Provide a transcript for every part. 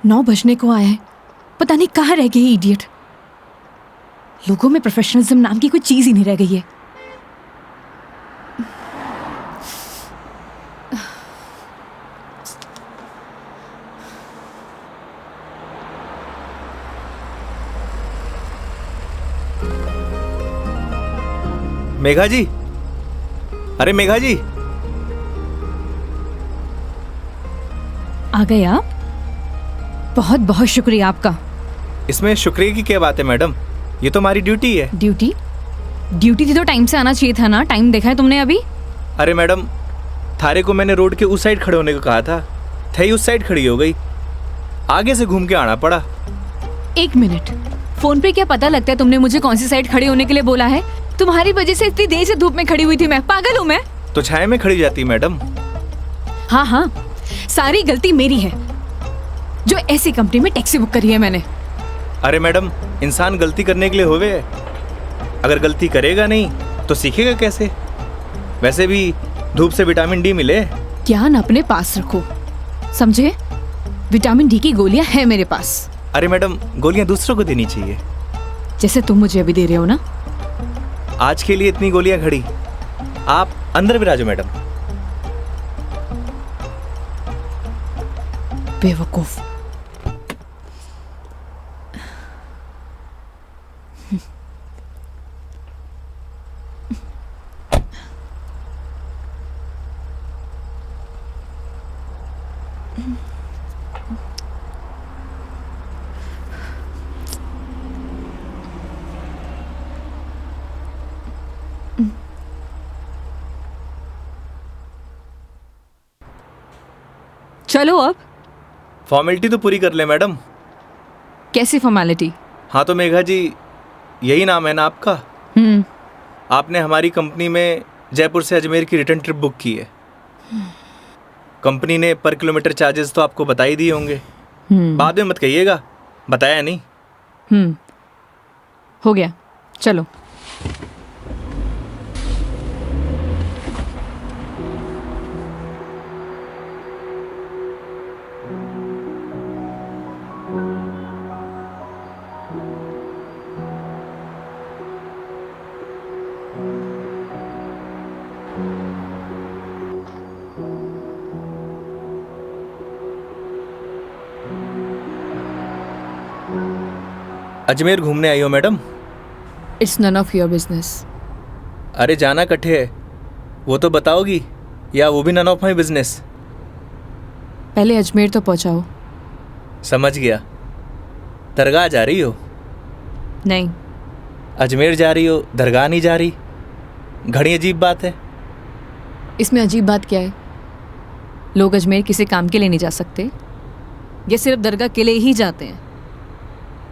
9 बजने को आया है, पता नहीं कहाँ रह गई इडियट। लोगों में प्रोफेशनलिज्म नाम की कोई चीज ही नहीं रह गई है। मेघा जी, अरे मेघा जी, आ गए आप? बहुत बहुत शुक्रिया आपका। इसमें शुक्रिया की क्या बात है मैडम, ये तो हमारी ड्यूटी है। ड्यूटी? ड्यूटी थी तो टाइम से आना चाहिए था ना। टाइम देखा है तुमने अभी? अरे मैडम, थारे को मैंने रोड के उस साइड खड़े होने को कहा था, थई उस साइड खड़ी हो गई, आगे से घूम के आना पड़ा। 1 मिनट, फोन पे क्या पता लगता है तुमने मुझे कौन सी साइड खड़े होने के लिए बोला है? तुम्हारी वजह से इतनी देर से धूप में खड़ी हुई थी मैं। पागल हूँ मैं? तो छाया में खड़ी जाती मैडम। हाँ हाँ, सारी गलती मेरी है जो ऐसी कंपनी में टैक्सी बुक करी है मैंने। अरे मैडम, इंसान गलती करने के लिए होवे है, अगर गलती करेगा नहीं तो सीखेगा कैसे? वैसे भी धूप से विटामिन डी मिले। ज्ञान अपने पास रखो, समझे? विटामिन डी की गोलियां हैं मेरे पास। अरे मैडम, गोलियां दूसरों को देनी चाहिए, जैसे तुम मुझे अभी दे रहे हो ना। आज के लिए इतनी गोलियां खड़ी, आप अंदर विराजो मैडम। बेवकूफ। चलो अब। फॉर्मेलिटी तो पूरी कर ले मैडम। कैसी फॉर्मेलिटी? हाँ तो मेघा जी, यही नाम है ना आपका? आपने हमारी कंपनी में जयपुर से अजमेर की रिटर्न ट्रिप बुक की है। कंपनी ने पर किलोमीटर चार्जेस तो आपको बता ही दिए होंगे। बाद में मत कहिएगा बताया नहीं। हो गया, चलो। अजमेर घूमने आई हो madam? It's none of your business. अरे जाना कट्ठे है वो तो बताओगी, या वो भी नन ऑफ माई बिजनेस? पहले अजमेर तो पहुंचाओ। समझ गया। दरगाह जा रही हो? नहीं। अजमेर जा रही हो, दरगाह नहीं जा रही? घड़ी अजीब बात है। इसमें अजीब बात क्या है? लोग अजमेर किसी काम के लिए नहीं जा सकते, ये सिर्फ दरगाह के लिए ही जाते हैं।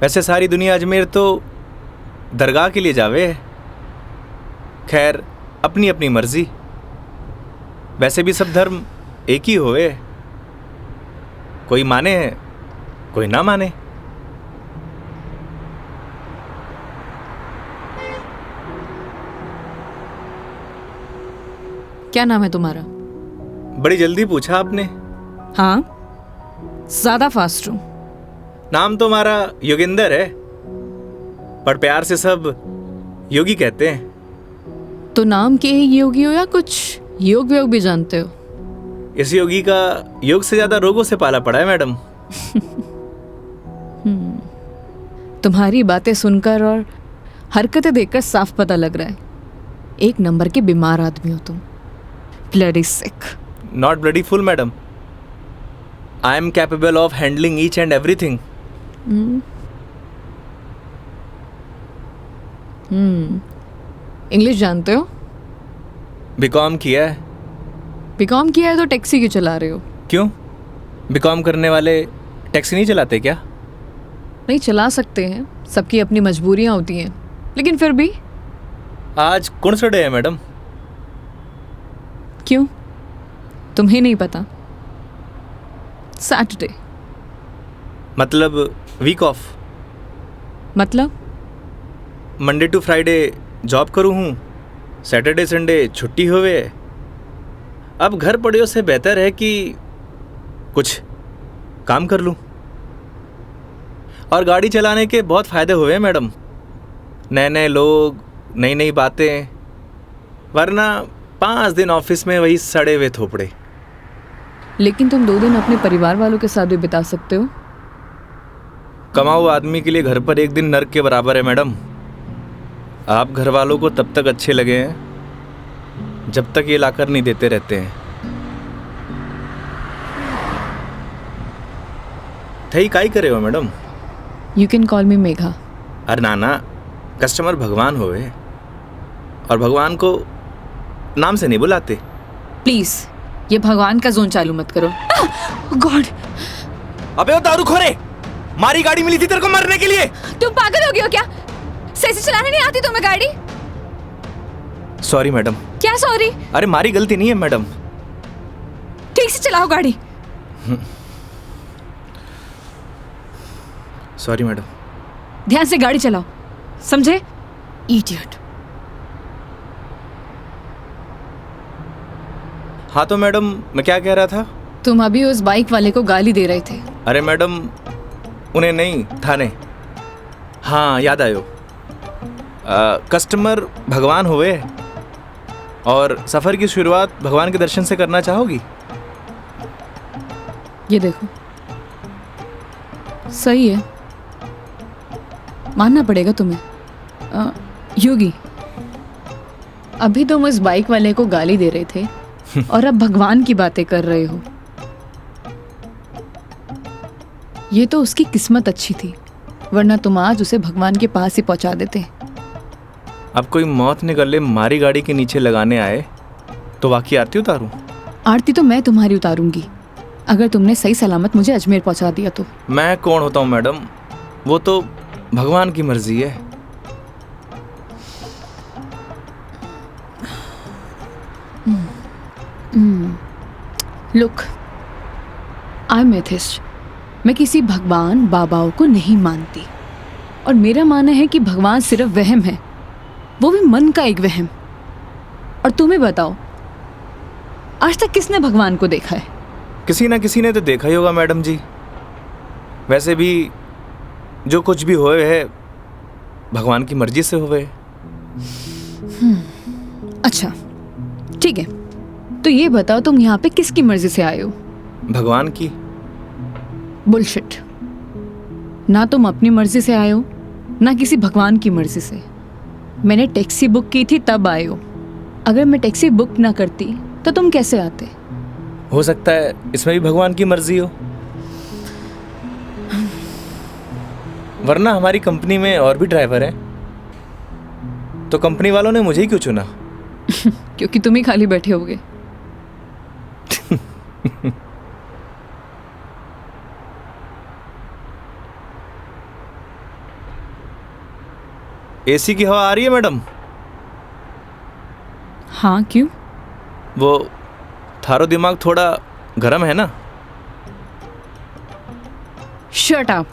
वैसे सारी दुनिया अजमेर तो दरगाह के लिए जावे है। खैर, अपनी अपनी मर्जी। वैसे भी सब धर्म एक ही होवे, कोई माने है कोई ना माने। क्या नाम है तुम्हारा? बड़ी जल्दी पूछा आपने। हाँ, ज्यादा फास्ट हूं। नाम तो हमारा योगेंद्र है, पर प्यार से सब योगी कहते हैं। तो नाम के ही योगी हो या कुछ योग व्योग भी जानते हो? इस योगी का योग से ज्यादा रोगों से पाला पड़ा है मैडम। तुम्हारी बातें सुनकर और हरकतें देखकर साफ पता लग रहा है एक नंबर के बीमार आदमी हो तुम। Bloody sick. Not bloody fool madam, I am capable of handling each and everything. English जानते हो? बीकॉम किया है। बीकॉम किया है तो टैक्सी क्यों चला रहे हो? क्यों, बीकॉम करने वाले टैक्सी नहीं चलाते क्या? नहीं, चला सकते हैं, सबकी अपनी मजबूरियां होती हैं, लेकिन फिर भी। आज कौन सा डे है मैडम? क्यों, तुम्हें नहीं पता? सैटरडे। मतलब वीक ऑफ? मतलब मंडे टू फ्राइडे जॉब करूँ हूँ, सैटरडे संडे छुट्टी होवे। अब घर पड़े से बेहतर है कि कुछ काम कर लूँ। और गाड़ी चलाने के बहुत फ़ायदे हुए हैं मैडम। नए नए लोग, नई नई बातें, वरना 5 दिन ऑफिस में वही सड़े हुए थोपड़े। लेकिन तुम 2 दिन अपने परिवार वालों के साथ भी बिता सकते हो। कमाऊ आदमी के लिए घर पर एक दिन नर्क के बराबर है मैडम। आप घर वालों को तब तक अच्छे लगे हैं जब तक ये लाकर नहीं देते रहते हैं। थई काई करे हो मैडम? यू कैन कॉल मी मेघा। अरे नाना, कस्टमर भगवान होवे और भगवान को नाम से नहीं बुलाते। प्लीज ये भगवान का जोन चालू मत करो। गॉड! अबे वो दारूखोरे, मारी गाड़ी मिली थी तेरे को मरने के लिए। तुम पागल हो गए हो क्या? सही से चलाने नहीं आती तुम्हें गाड़ी? Sorry madam. क्या सॉरी? अरे मारी गलती नहीं है मैडम। ठीक से चलाओ गाड़ी। Sorry madam. ध्यान से गाड़ी चलाओ, समझे? इडियट। हाँ तो मैडम, मैं क्या कह रहा था? तुम अभी उस बाइक वाले को गाली दे रहे थे। अरे मैडम, उन्हें नहीं, थाने। हाँ याद आयो। कस्टमर भगवान हुए और सफ़र की शुरुआत भगवान के दर्शन से करना चाहोगी? ये देखो, सही है, मानना पड़ेगा तुम्हें। योगी, अभी तुम उस बाइक वाले को गाली दे रहे थे और अब भगवान की बातें कर रहे हो। ये तो उसकी किस्मत अच्छी थी, वरना तुम आज उसे भगवान के पास ही पहुंचा देते। अब कोई मौत ने गले मारी गाड़ी के नीचे लगाने आए तो वाकई आरती उतारूं? आरती तो मैं तुम्हारी उतारूंगी अगर तुमने सही सलामत मुझे अजमेर पहुंचा दिया तो। मैं कौन होता हूँ मैडम, वो तो भगवान की मर्जी है। Look, I am atheist. मैं किसी भगवान बाबाओं को नहीं मानती और मेरा मानना है कि भगवान सिर्फ वहम है, वो भी मन का एक वहम। और तुम्हें बताओ, आज तक किसने भगवान को देखा है? किसी ना किसी ने तो देखा ही होगा मैडम जी। वैसे भी जो कुछ भी होए है भगवान की मर्जी से होए। अच्छा ठीक है, तो ये बताओ तुम यहाँ पे किसकी मर्जी से आए हो? भगवान की। बुलशिट। ना तुम अपनी मर्जी से आए हो, ना किसी भगवान की मर्जी से। मैंने टैक्सी बुक की थी तब आए हो। अगर मैं टैक्सी बुक ना करती तो तुम कैसे आते? हो सकता है इसमें भी भगवान की मर्जी हो, वरना हमारी कंपनी में और भी ड्राइवर हैं, तो कंपनी वालों ने मुझे ही क्यों चुना? क्योंकि तुम ही खाली बैठे होगे। एसी की हवा आ रही है मैडम? हाँ क्यों? वो थारो दिमाग थोड़ा गर्म है ना? Shut up.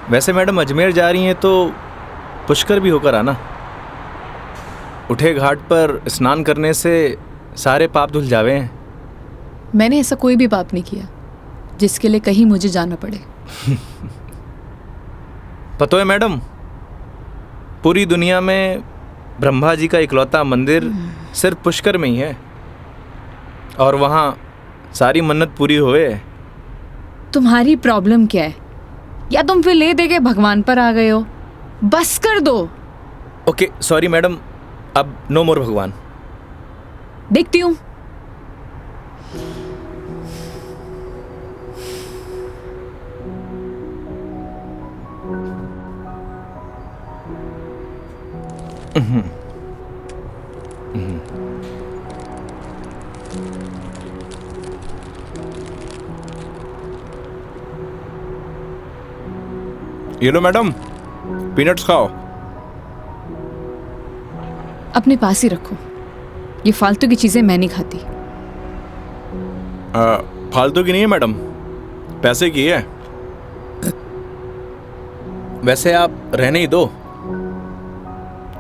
वैसे मैडम अजमेर जा रही हैं तो पुष्कर भी होकर आना। उठे घाट पर स्नान करने से सारे पाप धुल जावे हैं। मैंने ऐसा कोई भी पाप नहीं किया जिसके लिए कहीं मुझे जाना पड़े। पता है मैडम, पूरी दुनिया में ब्रह्मा जी का इकलौता मंदिर सिर्फ पुष्कर में ही है और वहाँ सारी मन्नत पूरी हुए। तुम्हारी प्रॉब्लम क्या है? या तुम फिर ले दे के भगवान पर आ गए हो? बस कर दो। ओके सॉरी मैडम, अब नो मोर भगवान। देखती हूँ। ये लो मैडम, पीनट्स खाओ। अपने पास ही रखो, ये फालतू की चीजें मैं नहीं खाती। फालतू की नहीं है मैडम, पैसे की है। वैसे आप रहने ही दो,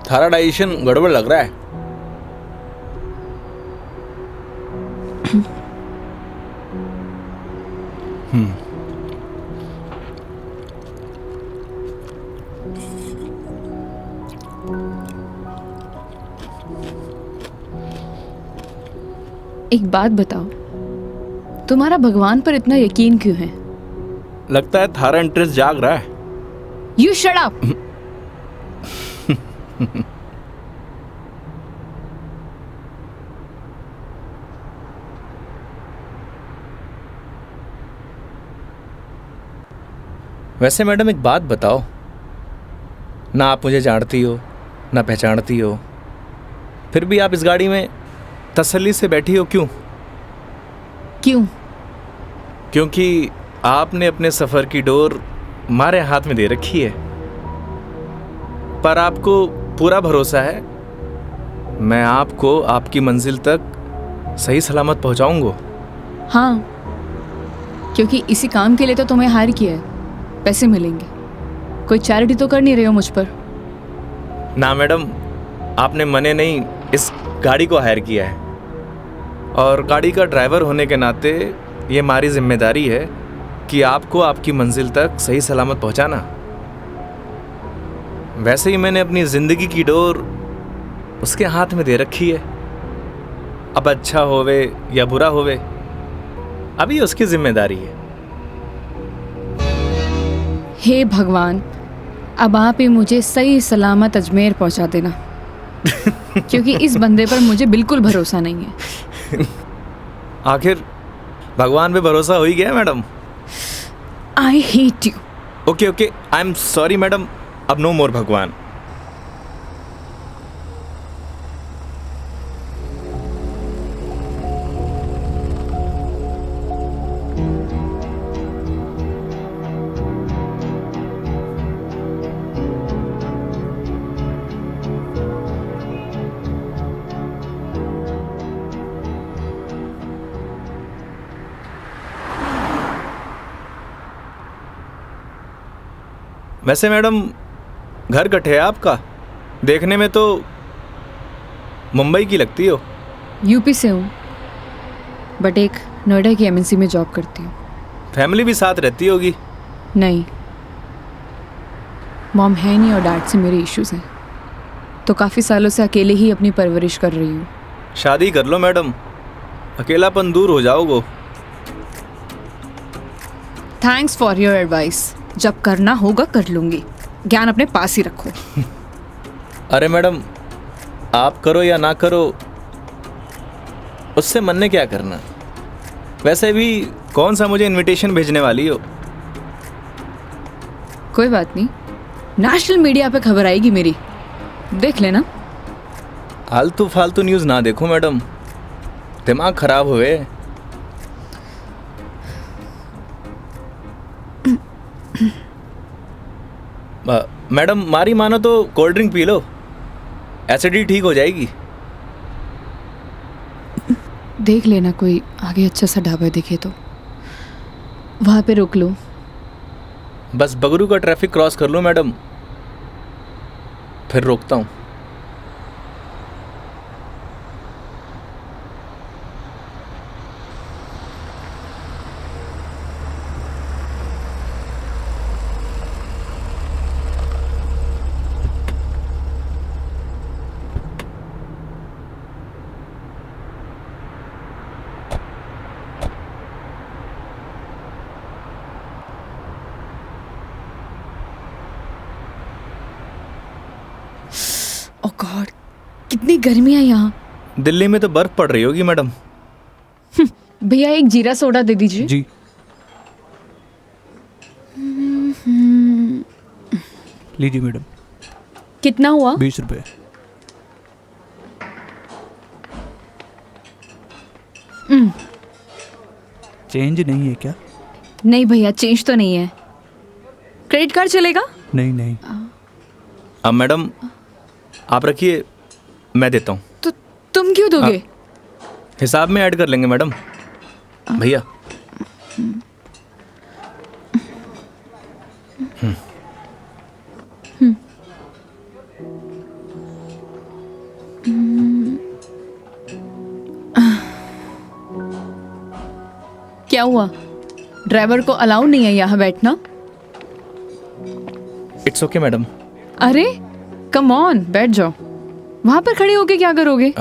थारा डाइजेशन गड़बड़ लग रहा है। एक बात बताओ, तुम्हारा भगवान पर इतना यकीन क्यों है? लगता है थारा इंटरेस्ट जाग रहा है। You shut up. वैसे मैडम एक बात बताओ, ना आप मुझे जानती हो ना पहचानती हो, फिर भी आप इस गाड़ी में तसल्ली से बैठी हो, क्यों? क्यों? क्योंकि आपने अपने सफ़र की डोर हमारे हाथ में दे रखी है, पर आपको पूरा भरोसा है मैं आपको आपकी मंजिल तक सही सलामत पहुंचाऊंगा। हाँ, क्योंकि इसी काम के लिए तो तुम्हें हायर किया है, पैसे मिलेंगे। कोई चैरिटी तो कर नहीं रहे हो मुझ पर? ना मैडम, आपने मने नहीं इस गाड़ी को हायर किया है, और गाड़ी का ड्राइवर होने के नाते ये हमारी जिम्मेदारी है कि आपको आपकी मंजिल तक सही सलामत पहुंचाना। वैसे ही मैंने अपनी ज़िंदगी की डोर उसके हाथ में दे रखी है। अब अच्छा होवे या बुरा होवे, अभी उसकी जिम्मेदारी है। हे भगवान, अब आप ही मुझे सही सलामत अजमेर पहुंचा देना, क्योंकि इस बंदे पर मुझे बिल्कुल भरोसा नहीं है। आखिर भगवान पे भरोसा हो ही गया madam. I hate you. Okay okay, I am sorry madam, अब नो मोर भगवान। वैसे मैडम घर कट है आपका? देखने में तो मुंबई की लगती हो। यूपी से हूँ, बट एक नोएडा की एमएनसी में जॉब करती हूँ। फैमिली भी साथ रहती होगी? नहीं, मॉम है नहीं और डैड से मेरे इश्यूज हैं, तो काफ़ी सालों से अकेले ही अपनी परवरिश कर रही हूँ। शादी कर लो मैडम, अकेलापन दूर हो जाओगे। Thanks for your advice. जब करना होगा कर लूँगी, ज्ञान अपने पास ही रखो। अरे मैडम, आप करो या ना करो, उससे मन ने क्या करना। वैसे भी कौन सा मुझे इनविटेशन भेजने वाली हो? कोई बात नहीं, नेशनल मीडिया पे खबर आएगी मेरी, देख लेना। आलतू फालतू न्यूज़ ना देखो मैडम, दिमाग खराब हुए। मैडम मारी मानो तो cold drink P low, acidity ठीक हो जाएगी। देख लेना, कोई आगे अच्छा सा ढाबा दिखे तो वहाँ पे रोक लो। बस बगरू का ट्रैफिक क्रॉस कर लो मैडम, फिर रोकता हूँ। ओह गॉड, कितनी गर्मी है यहाँ। दिल्ली में तो बर्फ पड़ रही होगी मैडम। भैया एक जीरा सोडा दे दीजिए। जी। लीजिए मैडम। कितना हुआ? 20 रुपये। चेंज नहीं है क्या? नहीं भैया, चेंज तो नहीं है। क्रेडिट कार्ड चलेगा? नहीं नहीं। अब मैडम आप रखिए, मैं देता हूँ। तो तुम क्यों दोगे? हिसाब में ऐड कर लेंगे मैडम। भैया क्या हुआ? ड्राइवर को अलाउ नहीं है यहाँ बैठना। It's okay madam. अरे कम ऑन, बैठ जाओ। वहां पर खड़े होके क्या करोगे?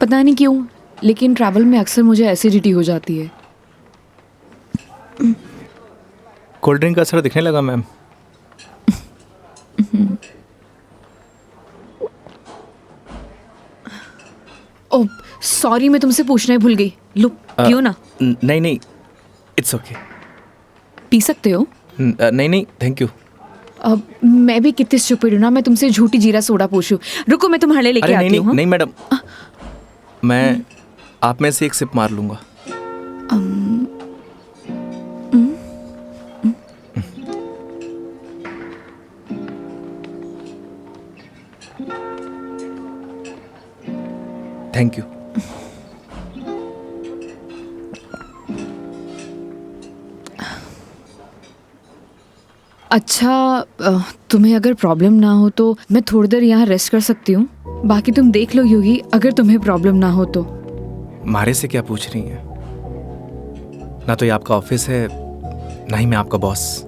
पता नहीं क्यों, लेकिन ट्रैवल में अक्सर मुझे एसिडिटी हो जाती है। कोल्ड ड्रिंक का असर दिखने लगा मैम। ओह सॉरी, मैं तुमसे पूछना ही भूल गई। लो पियो ना। नहीं नहीं, इट्स ओके। पी सकते हो। नहीं नहीं, थैंक यू। अब मैं भी कितनी स्टूपिड हूँ ना, मैं तुमसे झूठी जीरा सोडा पूछूं। रुको मैं तुम्हारे लिए लेके अरे आती हूँ। नहीं मैडम, मैं आप में से एक सिप मार लूंगा। Thank you. अच्छा तुम्हें अगर प्रॉब्लम ना हो तो मैं थोड़ी देर यहाँ रेस्ट कर सकती हूँ। बाकी तुम देख लो योगी, अगर तुम्हें प्रॉब्लम ना हो तो। मारे से क्या पूछ रही हैं? ना तो ये आपका ऑफिस है, ना ही मैं आपका बॉस।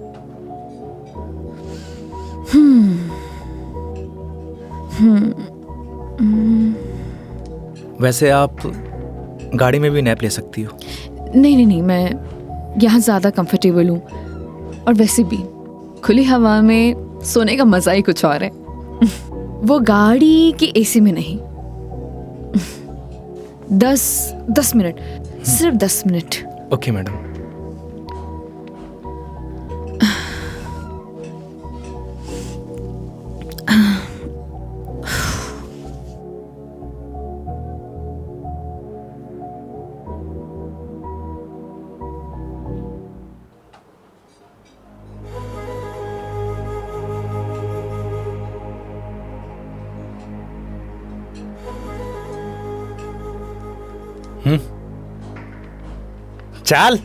वैसे आप गाड़ी में भी नैप ले सकती हो। नहीं नहीं नहीं, मैं यहाँ ज़्यादा कंफर्टेबल हूँ। और वैसे भी खुली हवा में सोने का मज़ा ही कुछ और है। वो गाड़ी की एसी में नहीं। 10 मिनट, सिर्फ 10 मिनट। Okay madam. चल।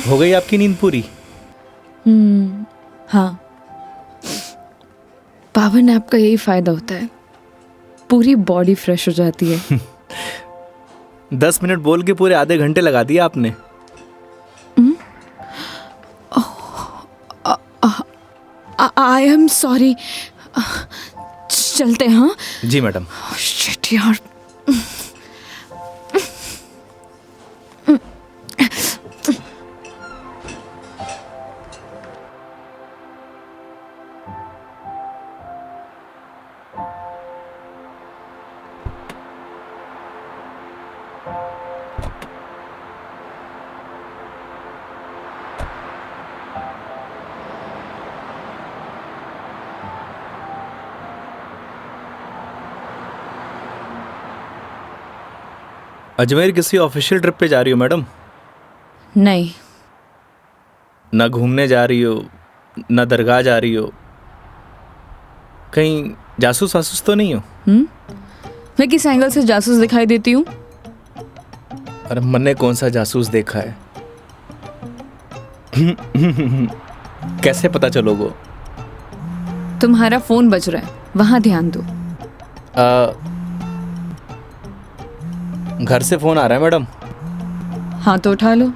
हो गई आपकी नींद पूरी? हाँ, पावर नैप का यही फायदा होता है, पूरी बॉडी फ्रेश हो जाती है। 10 मिनट बोल के पूरे आधे घंटे लगा दिया आपने। आई एम सॉरी। चलते हैं। हाँ जी मैडम। शिट यार। अजमेर किसी ऑफिशियल ट्रिप पे जा रही हो मैडम? नहीं। ना घूमने जा रही हो, ना दरगाह जा रही हो, कहीं जासूस वासूस तो नहीं हो? मैं किस एंगल से जासूस दिखाई देती हूँ? अरे मैंने कौन सा जासूस देखा है? कैसे पता चलोगे? तुम्हारा फोन बज रहा है, वहां ध्यान दो। घर से फोन आ रहा है मैडम। हाँ तो उठा लो,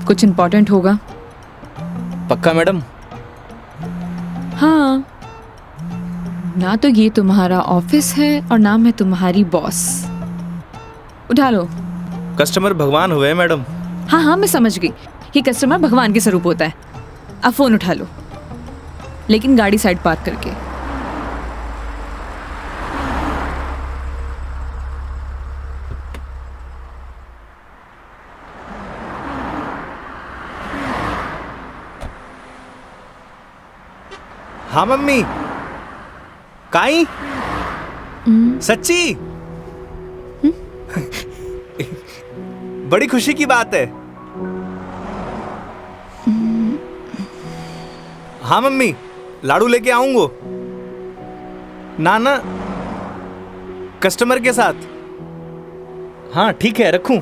कुछ इम्पोर्टेंट होगा। पक्का मैडम? हाँ, ना तो ये तुम्हारा ऑफिस है और ना मैं तुम्हारी बॉस। उठा लो। कस्टमर भगवान हुए मैडम। हाँ हाँ मैं समझ गई, ये कस्टमर भगवान के स्वरूप होता है। अब फोन उठा लो, लेकिन गाड़ी साइड पार्क करके। हाँ मम्मी। काई? सच्ची? बड़ी खुशी की बात है। हाँ मम्मी, लाडू लेके आऊंगो। ना ना, कस्टमर के साथ। हाँ ठीक है, रखूं?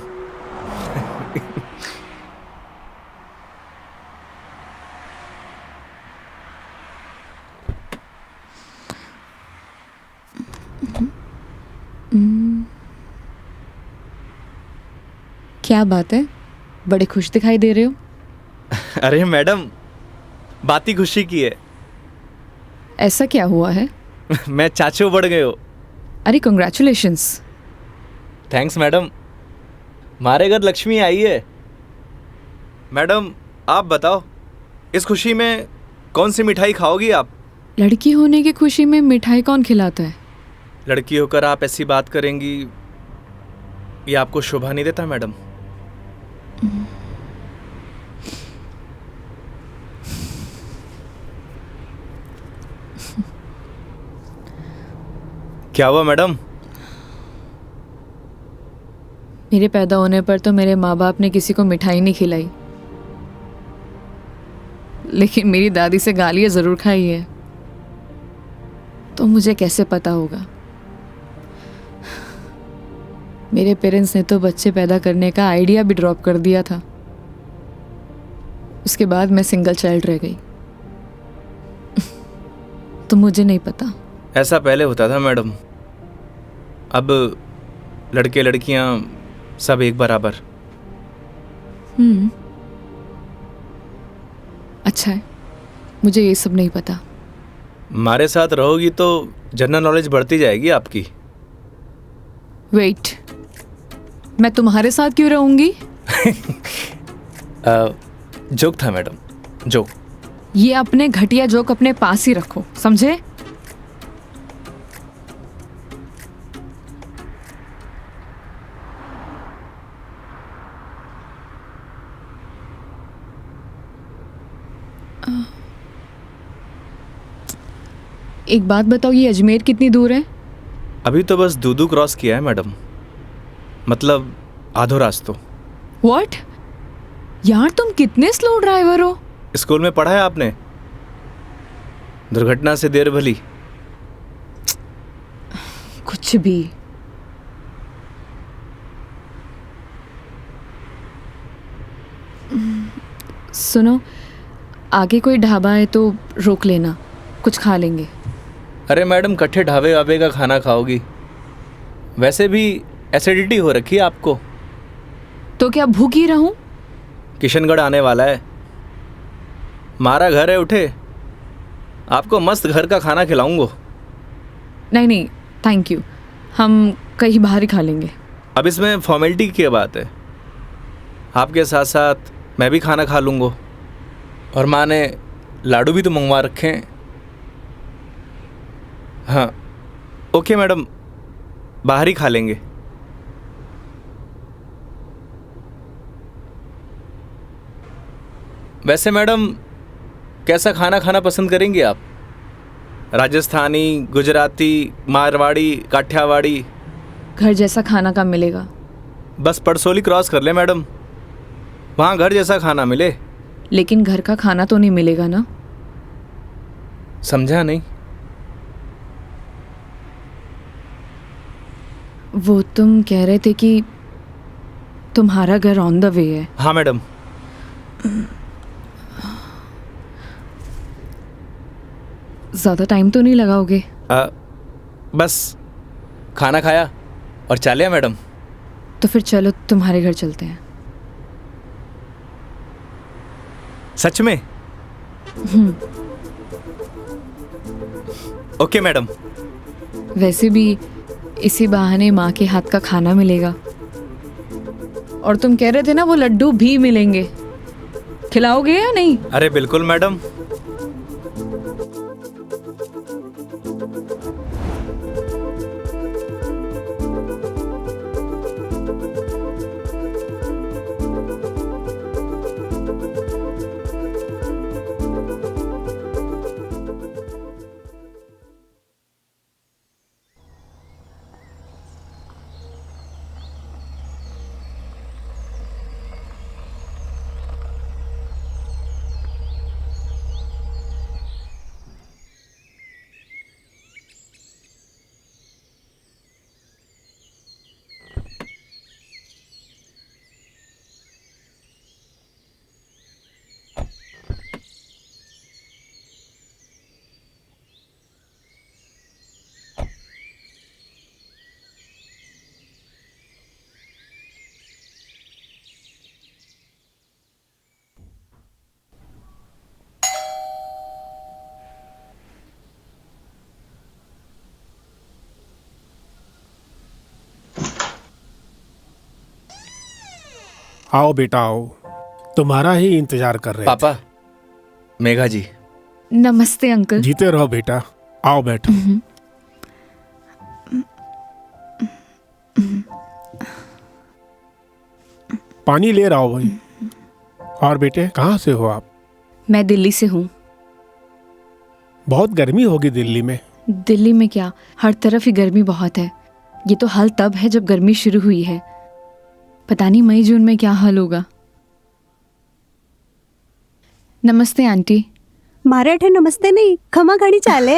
क्या बात है, बड़े खुश दिखाई दे रहे हो। अरे मैडम, बात ही खुशी की है। ऐसा क्या हुआ है? मैं चाचू बढ़ गए हो। अरे कंग्रेचुलेशंस। थैंक्स मैडम, हमारे घर लक्ष्मी आई है। मैडम आप बताओ, इस खुशी में कौन सी मिठाई खाओगी आप? लड़की होने की खुशी में मिठाई कौन खिलाता है? लड़की होकर आप ऐसी बात करेंगी, ये आपको शोभा नहीं देता मैडम। क्या हुआ मैडम? मेरे पैदा होने पर तो मेरे माँ बाप ने किसी को मिठाई नहीं खिलाई, लेकिन मेरी दादी से गालियाँ ज़रूर खाई है। तो मुझे कैसे पता होगा? मेरे पेरेंट्स ने तो बच्चे पैदा करने का आइडिया भी ड्रॉप कर दिया था। उसके बाद मैं सिंगल चाइल्ड रह गई। तो मुझे नहीं पता। ऐसा पहले होता था मैडम, अब लड़के लड़कियां सब एक बराबर। अच्छा है, मुझे ये सब नहीं पता। हमारे साथ रहोगी तो जनरल नॉलेज बढ़ती जाएगी आपकी। वेट, मैं तुम्हारे साथ क्यों रहूंगी? जोक था मैडम, जोक। ये अपने घटिया जोक अपने पास ही रखो, समझे? एक बात बताओ, ये अजमेर कितनी दूर है? अभी तो बस दूदू क्रॉस किया है मैडम, मतलब आधो रास्तों। व्हाट? यार तुम कितने स्लो ड्राइवर हो। स्कूल में पढ़ा है आपने, दुर्घटना से देर भली। कुछ भी। सुनो, आगे कोई ढाबा है तो रोक लेना, कुछ खा लेंगे। अरे मैडम, कट्ठे ढाबे वाबे का खाना खाओगी? वैसे भी एसिडिटी हो रखी है आपको। तो क्या भूखी रहूं? किशनगढ़ आने वाला है, हमारा घर है, उठे आपको मस्त घर का खाना खिलाऊंगा। नहीं नहीं, थैंक यू, हम कहीं बाहर ही खा लेंगे। अब इसमें फॉर्मेलिटी की बात है, आपके साथ साथ मैं भी खाना खा लूँगा। और माँ ने लाडू भी तो मंगवा रखे हैं। हाँ ओके मैडम, बाहर ही खा लेंगे। वैसे मैडम, कैसा खाना खाना पसंद करेंगी आप? राजस्थानी, गुजराती, मारवाड़ी, काठियावाड़ी? घर जैसा खाना कब मिलेगा? बस पड़सोली क्रॉस कर ले मैडम, वहाँ घर जैसा खाना मिले। लेकिन घर का खाना तो नहीं मिलेगा ना? समझा नहीं। वो तुम कह रहे थे कि तुम्हारा घर ऑन द वे है। हाँ मैडम। ज़्यादा टाइम तो नहीं लगाओगे? बस खाना खाया और चलिए मैडम। तो फिर चलो तुम्हारे घर चलते हैं। सच में? Okay madam. वैसे भी इसी बहाने माँ के हाथ का खाना मिलेगा। और तुम कह रहे थे ना वो लड्डू भी मिलेंगे, खिलाओगे या नहीं? अरे बिल्कुल मैडम। आओ बेटा आओ, तुम्हारा ही इंतजार कर रहे पापा, मेघा जी। नमस्ते अंकल। थे। जीते रहो बेटा, आओ बैठो। पानी ले रहा हो भाई। और बेटे कहाँ से हो आप? मैं दिल्ली से हूँ। बहुत गर्मी होगी दिल्ली में। दिल्ली में क्या, हर तरफ ही गर्मी बहुत है। ये तो हाल तब है जब गर्मी शुरू हुई है। पता नहीं मई जून में क्या हाल होगा। नमस्ते आंटी। मारे नमस्ते नहीं, खमा घणी चाले।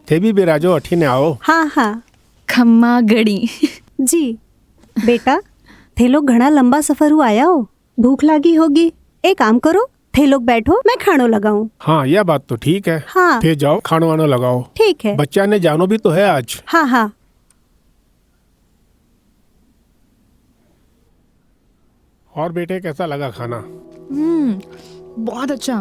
थे भी बिराजो अठी ने आओ। हाँ हाँ खम्मा गड़ी। जी। बेटा थे लोग घना लंबा सफर हुआ आया हो, भूख लगी होगी। एक काम करो, थे लोग बैठो, मैं खानो लगाऊं। हाँ यह बात तो ठीक है। हाँ थे जाओ खानो वानो लगाओ। ठीक है। बच्चा ने जानो भी तो है आज। हाँ हाँ। और बेटे कैसा लगा खाना? बहुत अच्छा।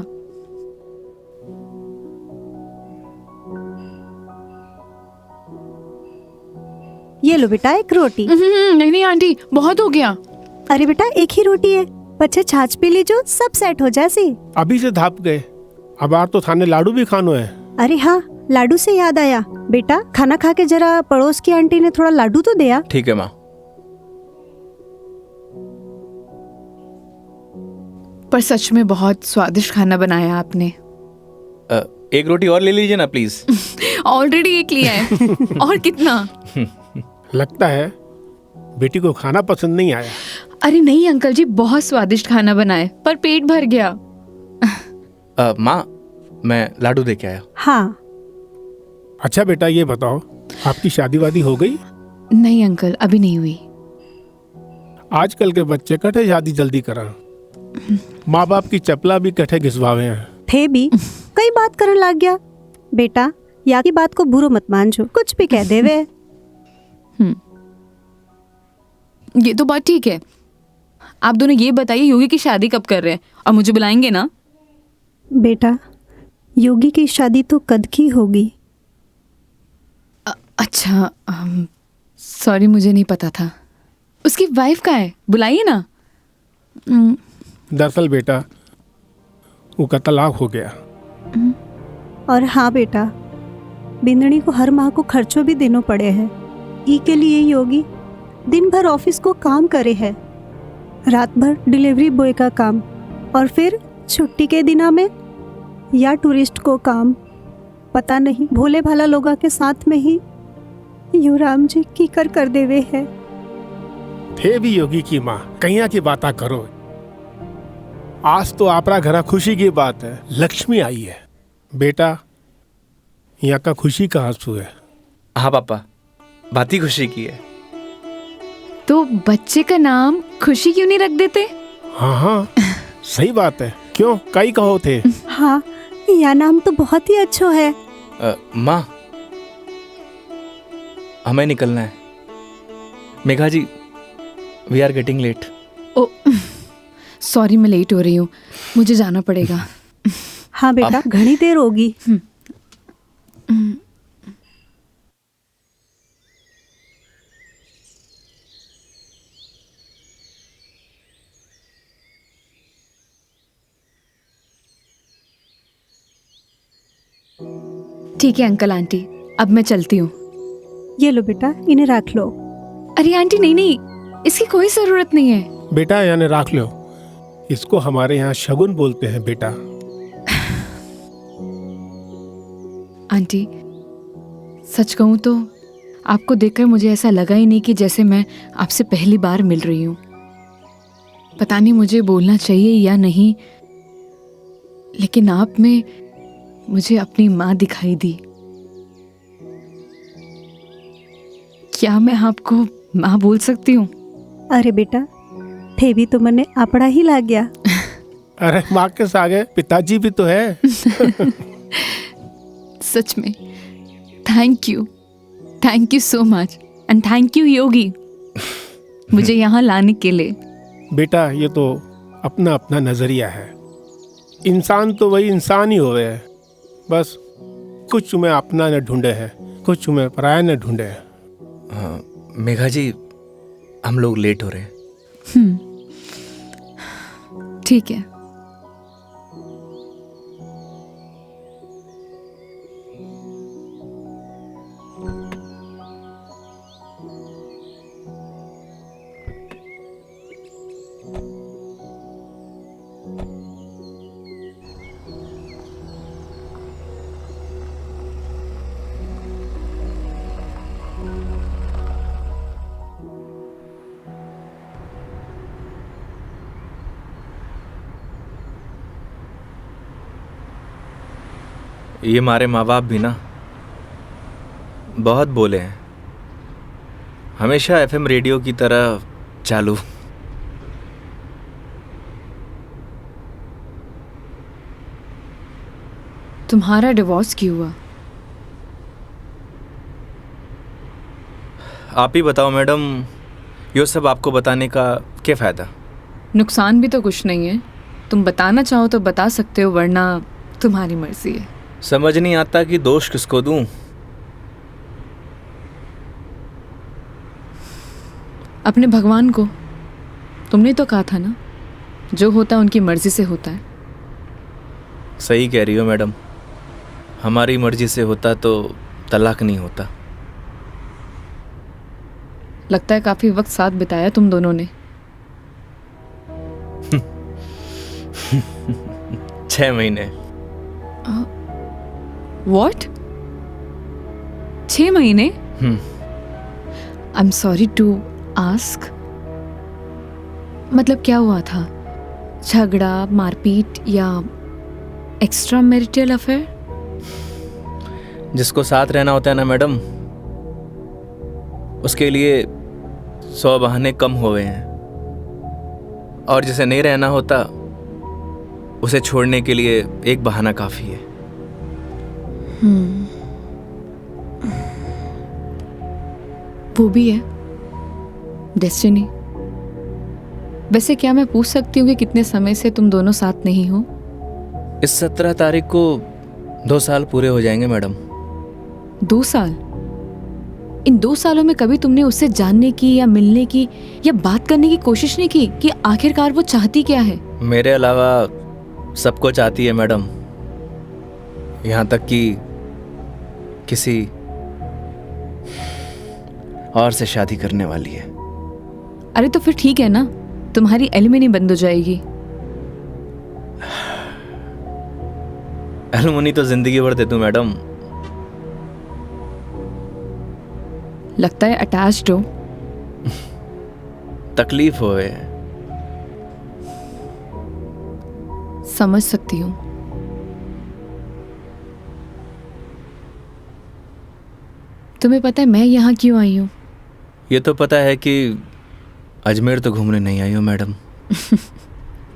ये लो बेटा एक रोटी। नहीं नहीं आंटी, बहुत हो गया। अरे बेटा एक ही रोटी है, बच्चे छाछ पी लीजो, सब सेट हो जासी। अभी से धाप गए, अब आर तो थाने लाडू भी खानो है। अरे हाँ, लाडू से याद आया, बेटा खाना खा के जरा पड़ोस की आंटी ने थोड़ा लाडू तो दिया। ठीक है माँ। पर सच में बहुत स्वादिष्ट खाना बनाया आपने। एक रोटी और ले लीजिए ना प्लीज। ऑलरेडी एक लिया है। और कितना? लगता है बेटी को खाना पसंद नहीं आया। अरे नहीं अंकल जी, बहुत स्वादिष्ट खाना बनाए, पर पेट भर गया। माँ, मैं लाडू दे के आया। हाँ। अच्छा बेटा ये बताओ, आपकी शादी वादी हो गई? नहीं अंकल, अभी नहीं हुई। आजकल के बच्चे कटे शादी जल्दी करा। माँ बाप की चपला भी कटे घिसवावे हैं। थे भी कई बात करने लग गया। बेटा या की बात को बुरो मत मानजो, कुछ भी कह देवे। ये तो बात ठीक है। आप दोनों ये बताइए योगी की शादी कब कर रहे हैं, और मुझे बुलाएंगे ना? बेटा योगी की शादी तो कद की होगी। अच्छा, सॉरी मुझे नहीं पता था। उसकी वाइफ का है, बुलाइए ना। दरअसल बेटा वो का तलाक हो गया। और हाँ बेटा, बिंदनी को हर माह को खर्चों भी देना पड़े हैं। ई के लिए योगी दिन भर ऑफिस को काम करे है, रात भर डिलीवरी बॉय का काम, और फिर छुट्टी के दिना में या टूरिस्ट को काम। पता नहीं भोले भाला लोगा के साथ में ही यू राम जी की कर देवे है। थे भी योगी की माँ, कहिया की बात करो। आज तो आपरा घरा खुशी की बात है, लक्ष्मी आई है। बेटा यहाँ का खुशी का आंसू है। हाँ पापा, बात ही खुशी की है। तो बच्चे का नाम खुशी क्यों नहीं रख देते? हाँ हाँ सही बात है। क्यों कई कहो थे? हाँ यह नाम तो बहुत ही अच्छा है। माँ, हमें निकलना है। Megha ji, we are getting late. Oh sorry, मैं लेट हो रही हूँ, मुझे जाना पड़ेगा। हाँ बेटा घनी देर होगी। ठीक है अंकल आंटी, अब मैं चलती हूँ। ये लो बेटा, इन्हें रख लो। अरे आंटी नहीं नहीं, इसकी कोई जरूरत नहीं है। बेटा यानी राख लो, इसको हमारे यहाँ शगुन बोलते हैं बेटा। आंटी सच कहूँ तो आपको देखकर मुझे ऐसा लगा ही नहीं कि जैसे मैं आपसे पहली बार मिल रही हूँ। पता नहीं मुझे बोलना चाहिए या नहीं, लेकिन आप में मुझे अपनी माँ दिखाई दी। क्या मैं आपको माँ बोल सकती हूँ? अरे बेटा थे भी तो मने अपना ही लाग गया। अरे माँ के सागे पिताजी भी तो है। सच में thank you so much, and thank you Yogi मुझे यहाँ लाने के लिए। बेटा ये तो अपना अपना नजरिया है। इंसान तो वही इंसान ही होवे है, बस कुछ में अपना न ढूंढे है, कुछ में पराया न ढूंढे है। मेघा जी, हम लोग लेट हो रहे हैं। ठीक है। ये हमारे माँ बाप भी ना बहुत बोले हैं, हमेशा एफएम रेडियो की तरह चालू। तुम्हारा डिवोर्स क्यों हुआ? आप ही बताओ मैडम, ये सब आपको बताने का क्या फ़ायदा? नुकसान भी तो कुछ नहीं है। तुम बताना चाहो तो बता सकते हो, वरना तुम्हारी मर्जी है। समझ नहीं आता कि दोष किसको दूं। अपने भगवान को। तुमने तो कहा था ना, जो होता है उनकी मर्जी से होता है। सही कह रही हो मैडम, हमारी मर्जी से होता तो तलाक नहीं होता। लगता है काफी वक्त साथ बिताया तुम दोनों ने। 6 महीने। What? 6 महीने? I'm sorry to ask. मतलब क्या हुआ था? झगड़ा, मारपीट या एक्स्ट्रा मैरिटल अफेयर? जिसको साथ रहना होता है ना मैडम, उसके लिए 100 बहाने कम हुए हैं, और जिसे नहीं रहना होता उसे छोड़ने के लिए एक बहाना काफी है। वो भी है डेस्टिनी। वैसे क्या मैं पूछ सकती हूँ कि कितने समय से तुम दोनों साथ नहीं हो? इस 17 तारीख को 2 साल पूरे हो जाएंगे मैडम। 2 साल? इन 2 सालों में कभी तुमने उससे जानने की या मिलने की या बात करने की कोशिश नहीं की कि आखिरकार वो चाहती क्या है? मेरे अलावा सबको चाहती है मैडम, यहाँ तक कि किसी और से शादी करने वाली है। अरे तो फिर ठीक है ना, तुम्हारी एलिमनी बंद हो जाएगी। एलुमनी तो जिंदगी भर दे दूं मैडम। लगता है अटैच्ड हो। तकलीफ होए। समझ सकती हूँ। तुम्हें पता है मैं यहाँ क्यों आई हूँ? ये तो पता है कि अजमेर तो घूमने नहीं आई हो मैडम।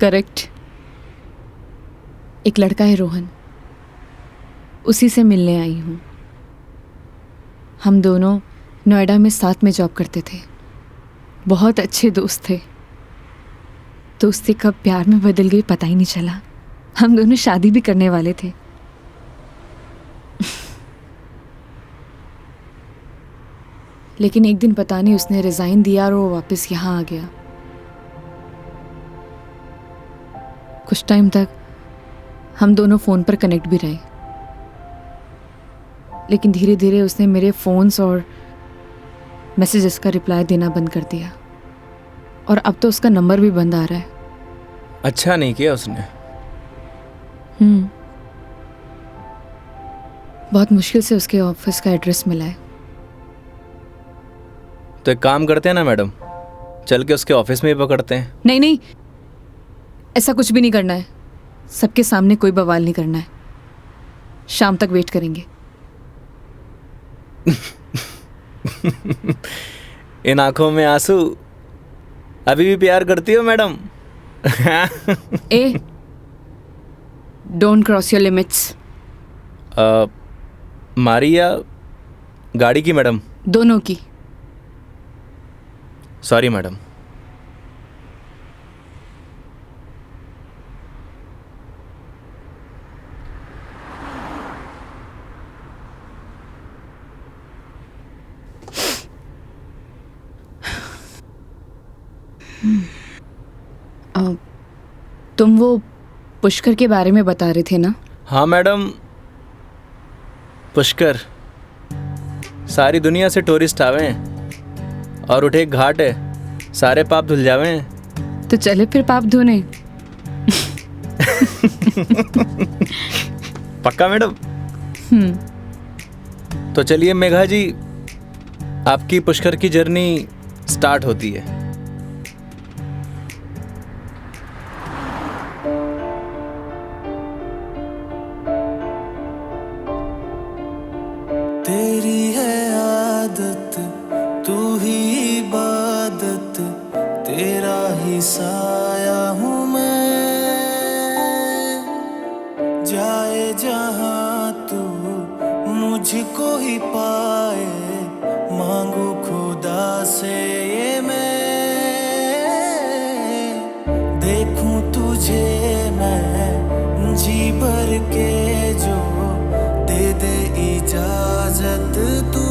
करेक्ट। एक लड़का है रोहन, उसी से मिलने आई हूँ। हम दोनों नोएडा में साथ में जॉब करते थे, बहुत अच्छे दोस्त थे। दोस्ती कब प्यार में बदल गई पता ही नहीं चला। हम दोनों शादी भी करने वाले थे। लेकिन एक दिन पता नहीं उसने रिजाइन दिया और वो वापस यहाँ आ गया। कुछ टाइम तक हम दोनों फ़ोन पर कनेक्ट भी रहे, लेकिन धीरे धीरे उसने मेरे फ़ोन्स और मैसेजेस का रिप्लाई देना बंद कर दिया, और अब तो उसका नंबर भी बंद आ रहा है। अच्छा नहीं किया उसने। बहुत मुश्किल से उसके ऑफिस का एड्रेस मिला है। तो एक काम करते हैं ना मैडम, चल के उसके ऑफिस में ही पकड़ते हैं। नहीं नहीं, ऐसा कुछ भी नहीं करना है। सबके सामने कोई बवाल नहीं करना है। शाम तक वेट करेंगे। इन आंखों में आंसू, अभी भी प्यार करती हो madam? A, don't cross your limits. मारी या गाड़ी की मैडम? दोनों की। Sorry madam. तुम वो पुष्कर के बारे में बता रहे थे ना? हाँ मैडम, पुष्कर सारी दुनिया से टूरिस्ट आवे हैं और उठे एक घाट है, सारे पाप धुल जावे हैं। तो चले फिर पाप धोने। पक्का मैडम? तो चलिए मेघा जी, आपकी पुष्कर की जर्नी स्टार्ट होती है। तेरी है आदत, तू ही इबादत, तेरा ही साया हूँ मैं। जाए जहाँ तू मुझको ही पाए, मांगू खुदा से ये मैं। देखूं तुझे मैं जी भर के, जो दे दे इजाजत तू।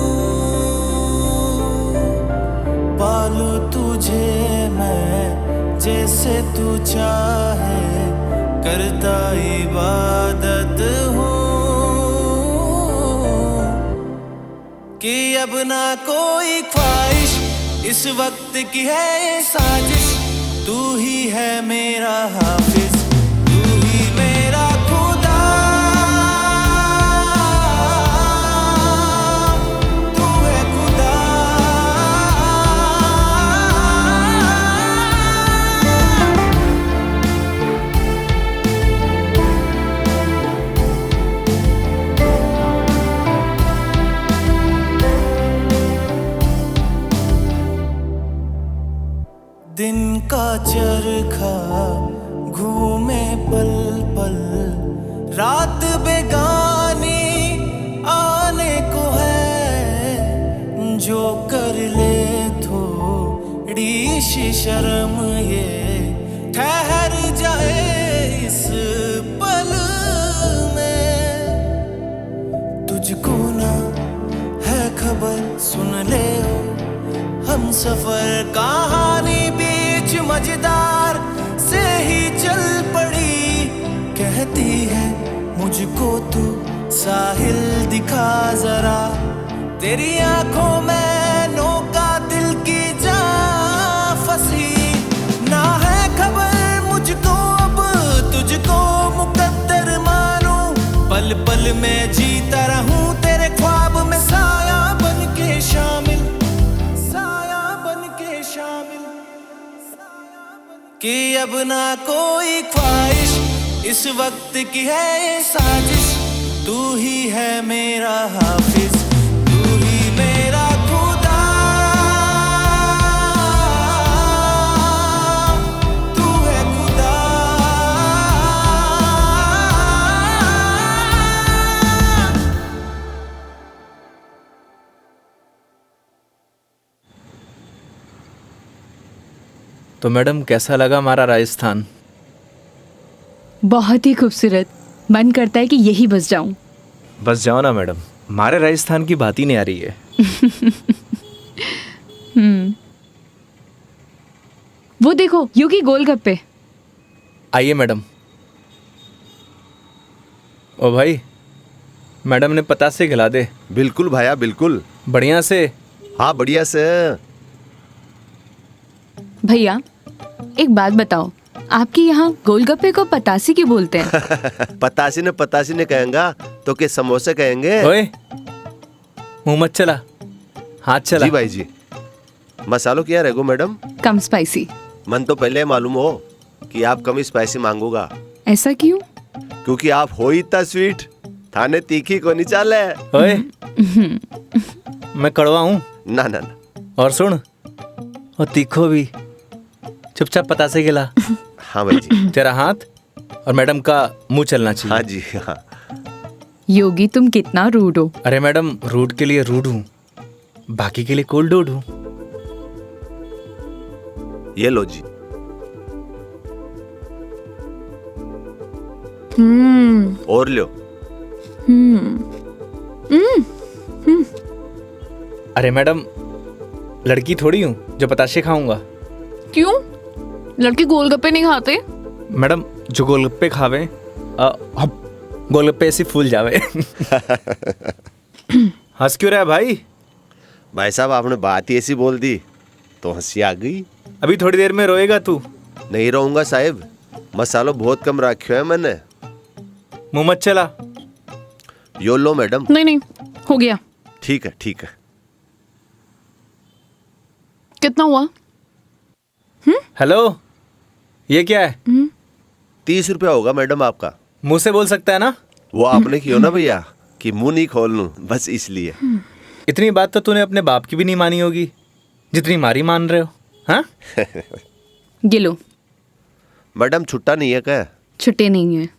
पालू तुझे मैं जैसे तू चाहे, करता इबादत हूँ। कि अब ना कोई ख्वाहिश, इस वक्त की है ये साजिश। तू ही है मेरा हाफिज, तू ही मेरा खुदा। तू है खुदा। दिन का चरखा घूमे पल पल, रात बेगानी आने को है। जो कर ले थोड़ी सी शर्म, ये ठहर जाए इस पल में। तुझको ना है खबर, सुन ले ओ हम सफर कहानी बीच मजेदार से ही चल पड़ी। कहती है मुझको तू साहिल दिखा जरा, तेरी आंखों में नौका दिल की जा फंसी। ना है खबर मुझको अब तुझको मुकद्दर मानूं, पल पल में जीता रहूं तेरे ख्वाब में, साया बन के शामिल, कि अब ना कोई ख्वाहिश, इस वक्त की है ये साजिश। तू ही है मेरा हाफिज, तू ही मेरा खुदा। तू है खुदा। तो मैडम कैसा लगा हमारा राजस्थान? बहुत ही खूबसूरत। मन करता है कि यही बस जाऊं। बस जाओ ना मैडम, हमारे राजस्थान की बात ही नहीं आ रही है। वो देखो योगी गोलगप्पे। आइए मैडम। ओ भाई, मैडम ने पता से खिला दे। बिल्कुल भाया बिल्कुल। बढ़िया से। हाँ बढ़िया से। भैया एक बात बताओ, आपके यहाँ गोलगप्पे को पतासी क्यों बोलते हैं? पतासी ने कहेंगा तो के समोसे कहेंगे। ओए मुंह मत चला, हाथ चला। जी भाई जी। मसालों क्या रहेगो मैडम? कम स्पाइसी। मन तो पहले मालूम हो कि आप कम स्पाइसी मांगोगा। ऐसा क्यों? क्योंकि आप हो ही इतना स्वीट, थाने तीखी को नहीं चाले। ओए मैं कड़वा हूँ ना ना ना। और सुन, और तीखो भी। चुपचाप पता से गिला। हाँ भाई जी। तेरा हाथ और मैडम का मुंह चलना चाहिए। हाँ जी हाँ। योगी तुम कितना रूड हो। अरे मैडम, रूड के लिए रूड हूँ, बाकी के लिए कोल्ड डूड हूँ। ये लो जी। और लो। अरे मैडम, लड़की थोड़ी हूँ जो पताशे खाऊंगा। क्यों? लड़के गोलगप्पे नहीं खाते? मैडम जो गोलगप्पे खावे गोलगप्पे ऐसे फूल जावे। हंस क्यों रहा है भाई? भाई साहब आपने बात ही ऐसी बोल दी तो हंसी आ गई। अभी थोड़ी देर में रोएगा तू। नहीं रहूंगा साहब, मसालो बहुत कम रखो है मैंने। मुंह मत चला। यो लो मैडम। नहीं नहीं, हो गया। ठीक है ठीक है। कितना हुआ? हेलो, ये क्या है? 30 रुपया होगा मैडम आपका। मुंह से बोल सकता है ना? वो आपने किया ना भैया कि मुंह नहीं खोल लूं, बस इसलिए। इतनी बात तो तूने अपने बाप की भी नहीं मानी होगी जितनी मारी मान रहे हो। हाँ? ये लो। मैडम छुट्टा नहीं है क्या? छुट्टे नहीं है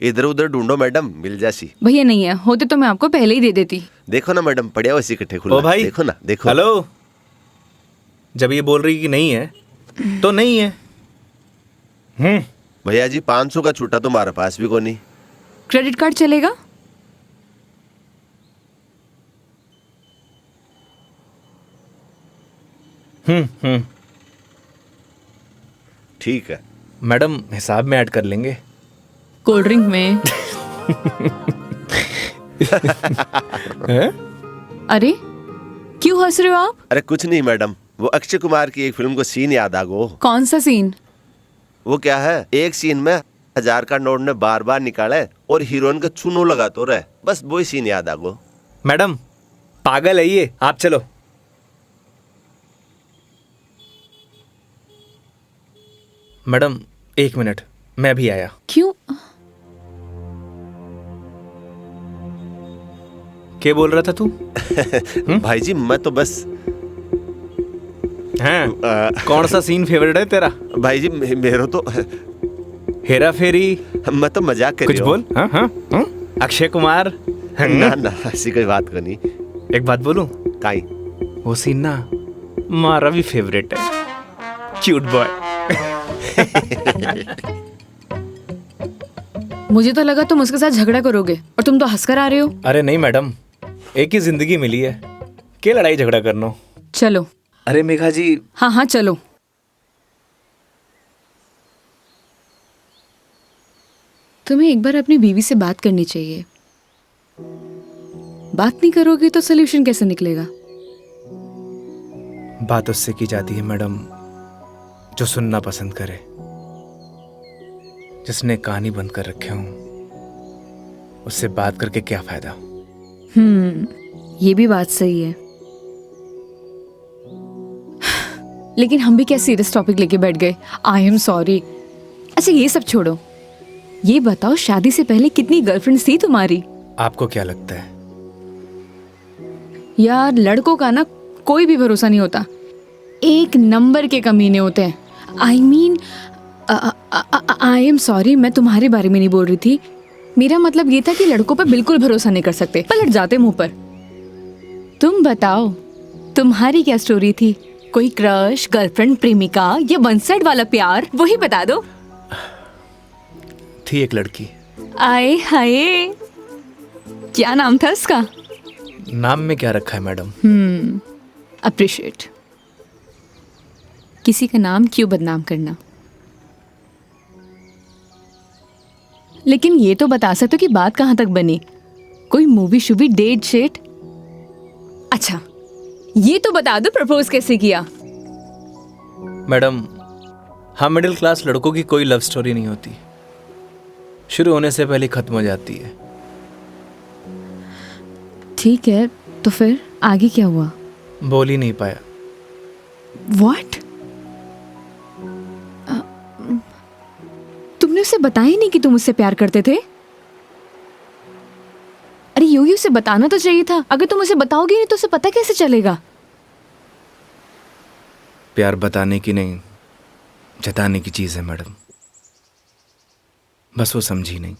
इधर उधर ढूंढो मैडम, मिल जासी। भैया, नहीं है। होते तो मैं आपको पहले ही दे देती। देखो ना मैडम, पड़िया वैसे इकट्ठे खुला। ओ भाई, देखो ना, देखो। हेलो, जब ये बोल रही कि नहीं है तो नहीं है। भैया जी 500 का छुट्टा तो हमारे पास भी को नहीं। क्रेडिट कार्ड चलेगा? ठीक है मैडम, हिसाब में ऐड कर लेंगे। कोल्ड ड्रिंक में। हैं? अरे क्यों हंस रहे हो आप? अरे कुछ नहीं मैडम, वो अक्षय कुमार की एक फिल्म को सीन याद आ गो। कौन सा सीन? वो क्या है, एक सीन में 1000 का नोट ने बार बार निकाले और हीरोइन का चूनो लगा तो रहे, बस वो ही सीन याद आ गो। मैडम पागल है ये, आप चलो। मैडम 1 मिनट, मैं भी आया। क्यों? क्या बोल रहा था तू? भाई जी मैं तो बस हैं? कौन सा सीन फेवरेट है तेरा? भाई जी मेरा तो हेरा फेरी? मैं तो मजाक कर कुछ बोल। हाँ हाँ हाँ? अक्षय कुमार? ना ना ऐसी कोई बात करनी। एक बात बोलूं? काई? वो सीन ना हमारा भी फेवरेट है। Cute boy. मुझे तो लगा तुम उसके साथ झगड़ा करोगे और तुम तो हंसकर आ रहे हो। अरे नहीं मैडम, एक ही जिंदगी मिली है, क्या लड़ाई झगड़ा करना। चलो। अरे मेघा जी। हाँ हाँ चलो। तुम्हें एक बार अपनी बीवी से बात करनी चाहिए। बात नहीं करोगे तो सोल्यूशन कैसे निकलेगा? बात उससे की जाती है मैडम जो सुनना पसंद करे, जिसने कहानी बंद कर रखे हूं। उससे बात करके क्या फायदा? ये भी बात सही है। लेकिन हम भी क्या सीरियस टॉपिक लेके बैठ गए। आई एम सॉरी। अच्छा ये सब छोड़ो, ये बताओ शादी से पहले कितनी गर्लफ्रेंड्स थी तुम्हारी? आपको क्या लगता है? यार लड़कों का ना कोई भी भरोसा नहीं होता, एक नंबर के कमीने होते हैं। I mean I am sorry, मैं तुम्हारे बारे में नहीं बोल रही थी। मेरा मतलब ये था कि लड़कों पर बिल्कुल भरोसा नहीं कर सकते, पलट जाते मुंह पर। तुम बताओ तुम्हारी क्या स्टोरी थी? कोई क्रश, गर्लफ्रेंड, प्रेमिका या वन साइड वाला प्यार, वही बता दो। थी एक लड़की। आए हाय, क्या नाम था उसका? नाम में क्या रखा है मैडम? अप्रिशिएट। किसी का नाम क्यों बदनाम करना। लेकिन ये तो बता सकते हो कि बात कहां तक बनी? कोई मूवी शूवी, डेट शेट? अच्छा ये तो बता दो प्रपोज कैसे किया? मैडम हम मिडिल क्लास लड़कों की कोई लव स्टोरी नहीं होती, शुरू होने से पहले खत्म हो जाती है। ठीक है, तो फिर आगे क्या हुआ? बोल ही नहीं पाया। What? तुमने उसे बताया ही नहीं कि तुम उससे प्यार करते थे? अरे योगी उसे बताना तो चाहिए था। अगर तुम उसे बताओगे नहीं तो उसे पता कैसे चलेगा? प्यार बताने की नहीं, जताने की चीज है मैडम, बस वो समझी नहीं।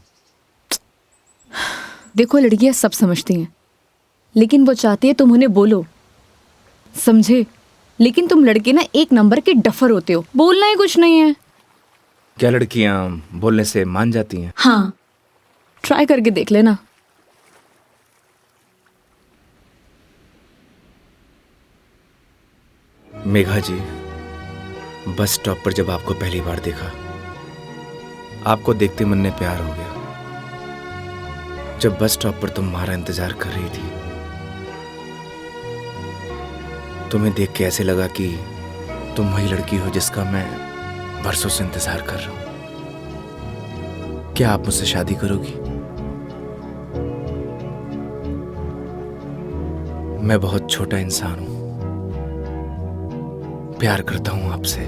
देखो लड़कियां सब समझती हैं, लेकिन वो चाहती है तुम उन्हें बोलो, समझे? लेकिन तुम लड़के ना एक नंबर के डफर होते हो, बोलना ही कुछ नहीं है। क्या लड़कियां बोलने से मान जाती हैं? हाँ, ट्राई करके देख लेना। मेघा जी, बस स्टॉप पर जब आपको पहली बार देखा आपको देखते मन में प्यार हो गया। जब बस स्टॉप पर तुम हमारा इंतजार कर रही थी, तुम्हें देख के ऐसे लगा कि तुम वही लड़की हो जिसका मैं बरसों से इंतजार कर रहा हूं। क्या आप मुझसे शादी करोगी? मैं बहुत छोटा इंसान हूं, प्यार करता हूं आपसे।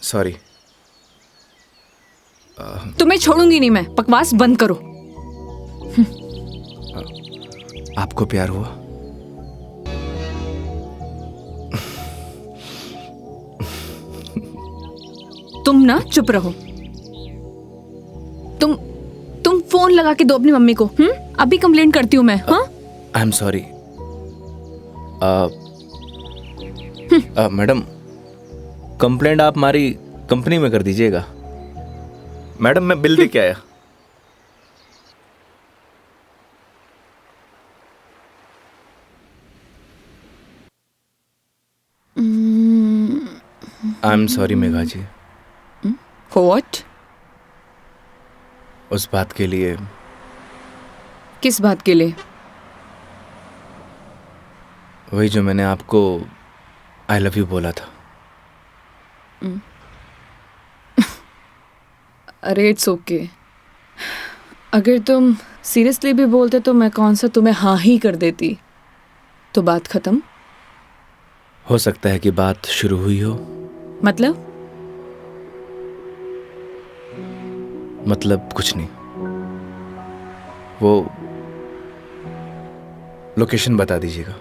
सॉरी। तुम्हें छोड़ूंगी नहीं मैं, बकवास बंद करो। आपको प्यार हुआ? तुम ना चुप रहो। तुम फोन लगा के दो अपनी मम्मी को। अभी कंप्लेंट करती हूँ मैं। हाँ, आई एम सॉरी। मैडम, कंप्लेंट आप हमारी कंपनी में कर दीजिएगा। मैडम, मैं बिल दे के आया। I am sorry Megha ji. What? उस बात के लिए। किस बात के लिए? वही जो मैंने आपको आई लव यू बोला था। अरे इट्स ओके। अगर तुम सीरियसली भी बोलते तो मैं कौन सा तुम्हें हाँ ही कर देती, तो बात खत्म। हो सकता है कि बात शुरू हुई हो। मतलब कुछ नहीं। वो लोकेशन बता दीजिएगा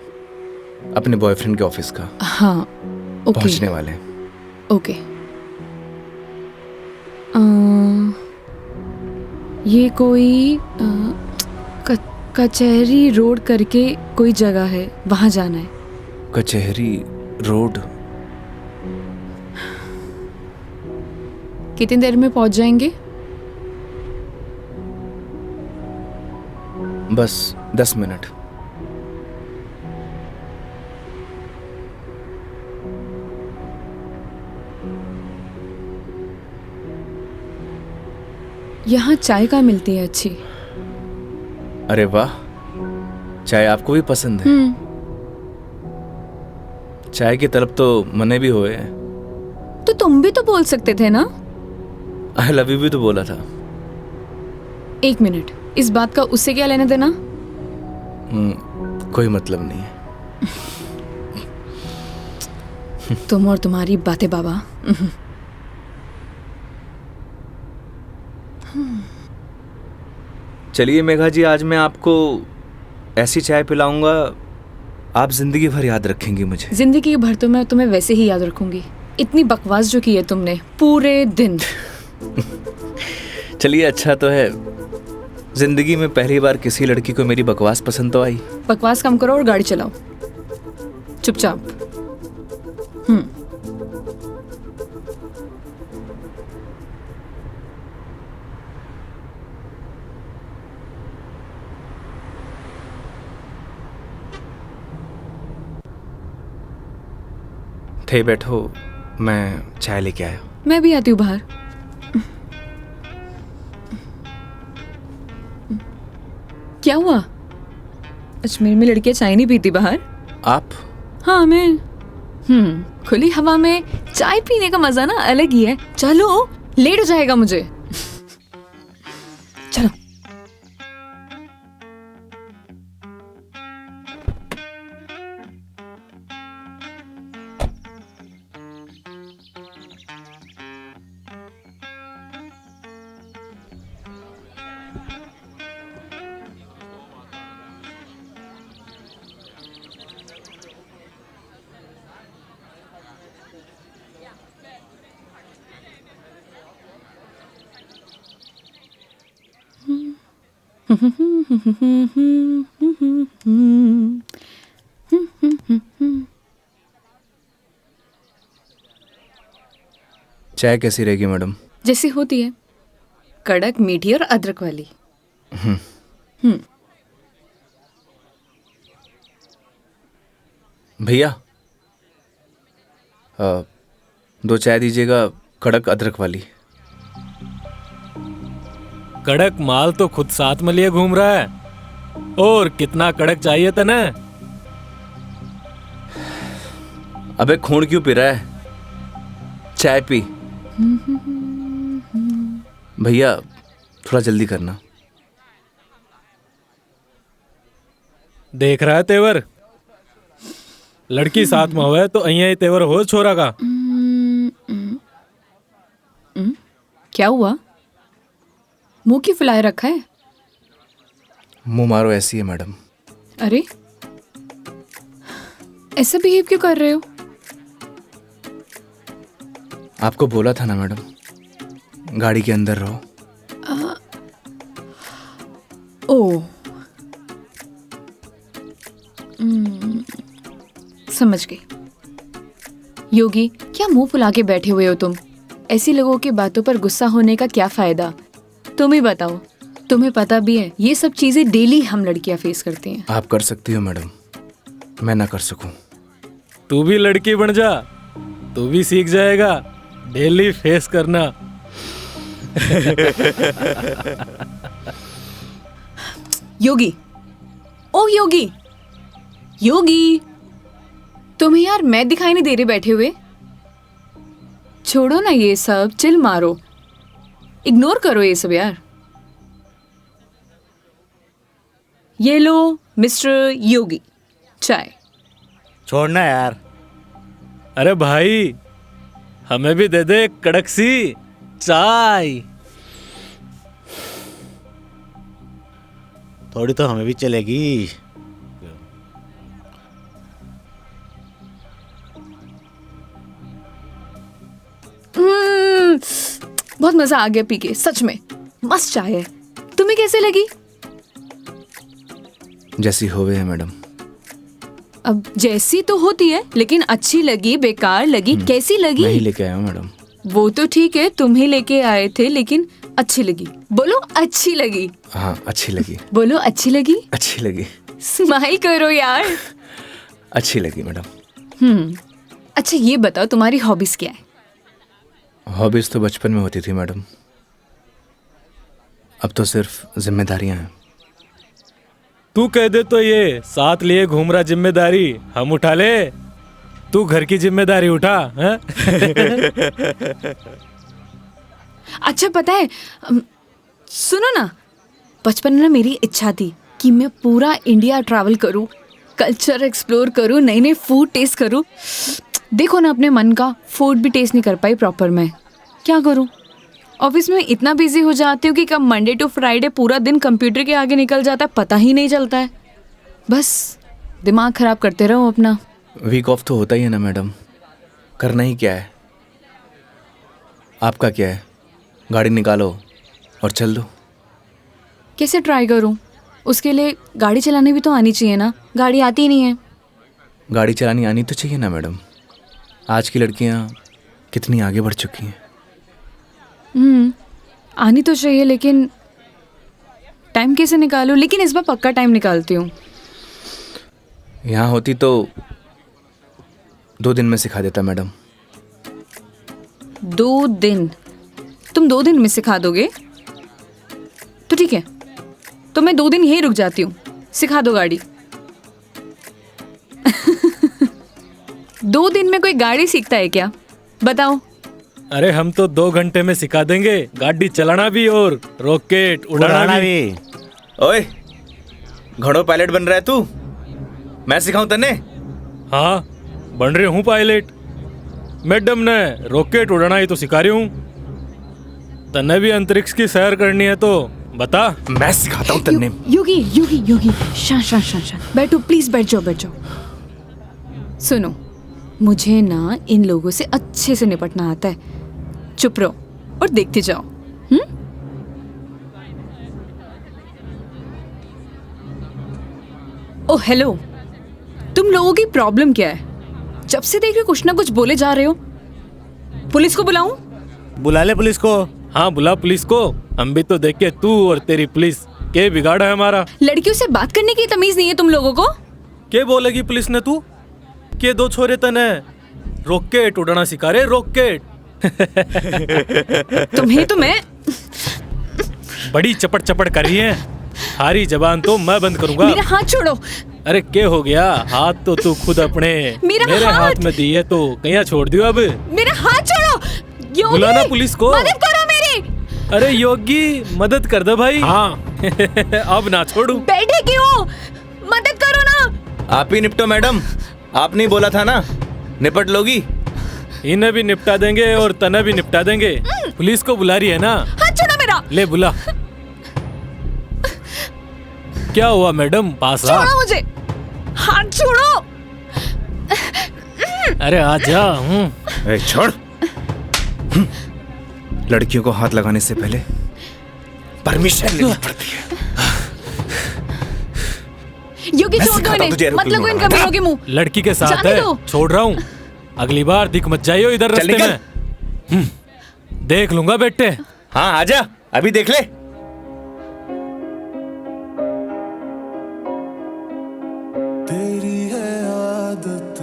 अपने बॉयफ्रेंड के ऑफिस का। हाँ ओके। पहुंचने वाले हैं। ओके। ये कोई कचहरी रोड करके कोई जगह है, वहां जाना है। कचहरी रोड? कितनी देर में पहुंच जाएंगे? बस 10 मिनट। यहाँ चाय कहाँ मिलती है अच्छी? अरे वाह, चाय आपको भी पसंद है? चाय की तलब तो मने भी हुए हैं। तो तुम भी तो बोल सकते थे ना। आई लव यू भी तो बोला था। 1 मिनट, इस बात का उससे क्या लेना देना? कोई मतलब नहीं है। तुम और तुम्हारी बातें बाबा। चलिए मेघा जी, आज मैं आपको ऐसी चाय पिलाऊंगा, आप जिंदगी भर याद रखेंगी मुझे। जिंदगी भर तो मैं तुम्हें वैसे ही याद रखूंगी। इतनी बकवास जो की है तुमने पूरे दिन। चलिए, अच्छा तो है, जिंदगी में पहली बार किसी लड़की को मेरी बकवास पसंद तो आई। बकवास कम करो और गाड़ी चलाओ चुपचाप। थे बैठो, मैं चाय लेके आया। मैं भी आती हूँ बाहर। क्या हुआ? अजमेर में लड़कियां चाय नहीं पीती बाहर? आप? हाँ मैं। खुली हवा में चाय पीने का मजा ना अलग ही है। चलो, लेट हो जाएगा मुझे। चलो। चाय कैसी रहेगी मैडम? जैसी होती है, कड़क, मीठी और अदरक वाली। भैया 2 चाय दीजिएगा, कड़क अदरक वाली। कड़क माल तो खुद साथ में लिए घूम रहा है, और कितना कड़क चाहिए था ना? अबे खून क्यों पी रहा है, चाय पी। भैया थोड़ा जल्दी करना। देख रहा है तेवर, लड़की साथ में हुआ तो अहिया ही तेवर हो छोरा का। क्या हुआ, मुंह क्यों फुलाए रखा है? मुंह मारो ऐसी है मैडम। अरे ऐसा बिहेव क्यों कर रहे हो? आपको बोला था ना मैडम, गाड़ी के अंदर रहो। ओ समझ गई। योगी, क्या मुंह फुला के बैठे हुए हो तुम? ऐसी लोगों की बातों पर गुस्सा होने का क्या फायदा? तुम ही बताओ, तुम्हें पता भी है ये सब चीजें डेली हम लड़कियां फेस करती हैं। आप कर सकती हो मैडम, मैं ना कर सकूं। तू भी लड़की बन जा, तू भी सीख जाएगा डेली फेस करना। योगी, ओ योगी, योगी, तुम्हें यार मैं दिखाई नहीं दे रही बैठे हुए? छोड़ो ना ये सब, चिल मारो, इग्नोर करो ये सब यार। ये लो मिस्टर योगी, चाय। छोड़ना यार। अरे भाई, हमें भी दे दे कड़क सी चाय। थोड़ी तो हमें भी चलेगी। बहुत मजा आ गया पी के, सच में मस्त चाय है। तुम्हें कैसे लगी? जैसी होवे है मैडम। अब जैसी तो होती है, लेकिन अच्छी लगी, बेकार लगी, कैसी लगी? मैं ही लेके आया हूँ मैडम। वो तो ठीक है, तुम ही लेके आए थे, लेकिन अच्छी लगी। बोलो अच्छी लगी। हाँ अच्छी लगी। बोलो अच्छी लगी। अच्छी लगी। स्माइल करो यार। अच्छी लगी मैडम। अच्छा ये बताओ, तुम्हारी हॉबीज क्या है? हॉबीज तो बचपन में होती थी मैडम, अब तो सिर्फ जिम्मेदारियां हैं। तू कह दे तो ये साथ लिए घूम रहा जिम्मेदारी हम उठा ले, तू घर की जिम्मेदारी उठा है? अच्छा पता है, सुनो ना, बचपन में ना मेरी इच्छा थी कि मैं पूरा इंडिया ट्रैवल करूं, कल्चर एक्सप्लोर करूं, नए नए फूड टेस्ट करूं। देखो ना, अपने मन का फूड भी टेस्ट नहीं कर पाई प्रॉपर। मैं क्या करूं? ऑफिस में इतना बिजी हो जाती हूँ कि कब मंडे टू फ्राइडे पूरा दिन कंप्यूटर के आगे निकल जाता है, पता ही नहीं चलता है। बस दिमाग खराब करते रहो अपना। वीक ऑफ तो होता ही है ना मैडम, करना ही क्या है। आपका क्या है, गाड़ी निकालो और चल दो। कैसे ट्राई करूं? उसके लिए गाड़ी चलानी भी तो आनी चाहिए ना, गाड़ी आती ही नहीं है। गाड़ी चलानी आनी तो चाहिए ना मैडम, आज की लड़कियां कितनी आगे बढ़ चुकी हैं। आनी तो चाहिए, लेकिन टाइम कैसे निकालूं? लेकिन इस बार पक्का टाइम निकालती हूँ। यहाँ होती तो 2 दिन में सिखा देता मैडम। 2 दिन? तुम 2 दिन में सिखा दोगे? तो ठीक है, तो मैं 2 दिन यहीं रुक जाती हूँ, सिखा दो गाड़ी। 2 दिन में कोई गाड़ी सीखता है क्या? बताओ। अरे हम तो 2 घंटे में सिखा देंगे, गाड़ी चलाना भी और रॉकेट उड़ाना भी। ओए, घोड़ो पायलट बन रहा है तू? मैं सिखाऊं तन्ने? हाँ बन रही हूँ पायलट, मैडम ने रॉकेट उड़ाना ही तो सिखा रही हूँ। तन्ने भी अंतरिक्ष की सैर करनी है तो बता। मैं सिखाता हूँ तन्ने। योगी योगी योगी, शांत, बैठो प्लीज, बैठ जाओ। सुनो, मुझे ना इन लोगों से अच्छे से निपटना आता है। चुप रहो और देखते जाओ। ओ हेलो, तुम लोगों की प्रॉब्लम क्या है? जब से देख रहे हो कुछ ना कुछ बोले जा रहे हो। पुलिस को बुलाऊं? बुला ले पुलिस को। हाँ बुला पुलिस को, हम भी तो देखे तू और तेरी पुलिस के बिगाड़ा है हमारा? लड़कियों से बात करने की तमीज नहीं है तुम लोगों को? के बोलेगी पुलिस ने तू? के दो छोरे तने रॉकेट उड़ाना सिखा रहे, रॉकेट। तुम्हें तो मैं बड़ी चपड़ चपड़ कर रही है। हारी जबान तो मैं बंद करूंगा। मेरा हाथ छोड़ो। अरे क्या हो गया? हाथ तो तू खुद अपने मेरे हाथ में दी है तो कहीं छोड़ दियो अब। मेरा हाथ छोड़ो। योगी, बुलाना पुलिस को। मदद करो मेरी। अरे योगी मदद कर दे भाई। हाँ अब ना छोड़ू। बैठे क्यों? मदद करो ना। आप ही निपटो मैडम, आपने बोला था ना निपट लोगी। इन्हें भी निपटा देंगे और तने भी निपटा देंगे। पुलिस को बुला रही है ना? हाथ छोड़ो मेरा। ले बुला। क्या हुआ मैडम? पास आ। छोड़ो मुझे। हाथ छोड़ो। अरे आजा। ए, छोड़। लड़कियों को हाथ लगाने से पहले परमिशन लेनी पड़ती है। योगी छोड़ दो इन्हें, मत लगो इन कमीनों के मुंह। लड़की के साथ जाने है, दो। छोड़ रहा हूँ। अगली बार दिख मत जाइयो इधर चल रास्ते निकल। में। देख लूंगा बेटे। हाँ आजा, अभी देख ले। तेरी है आदत,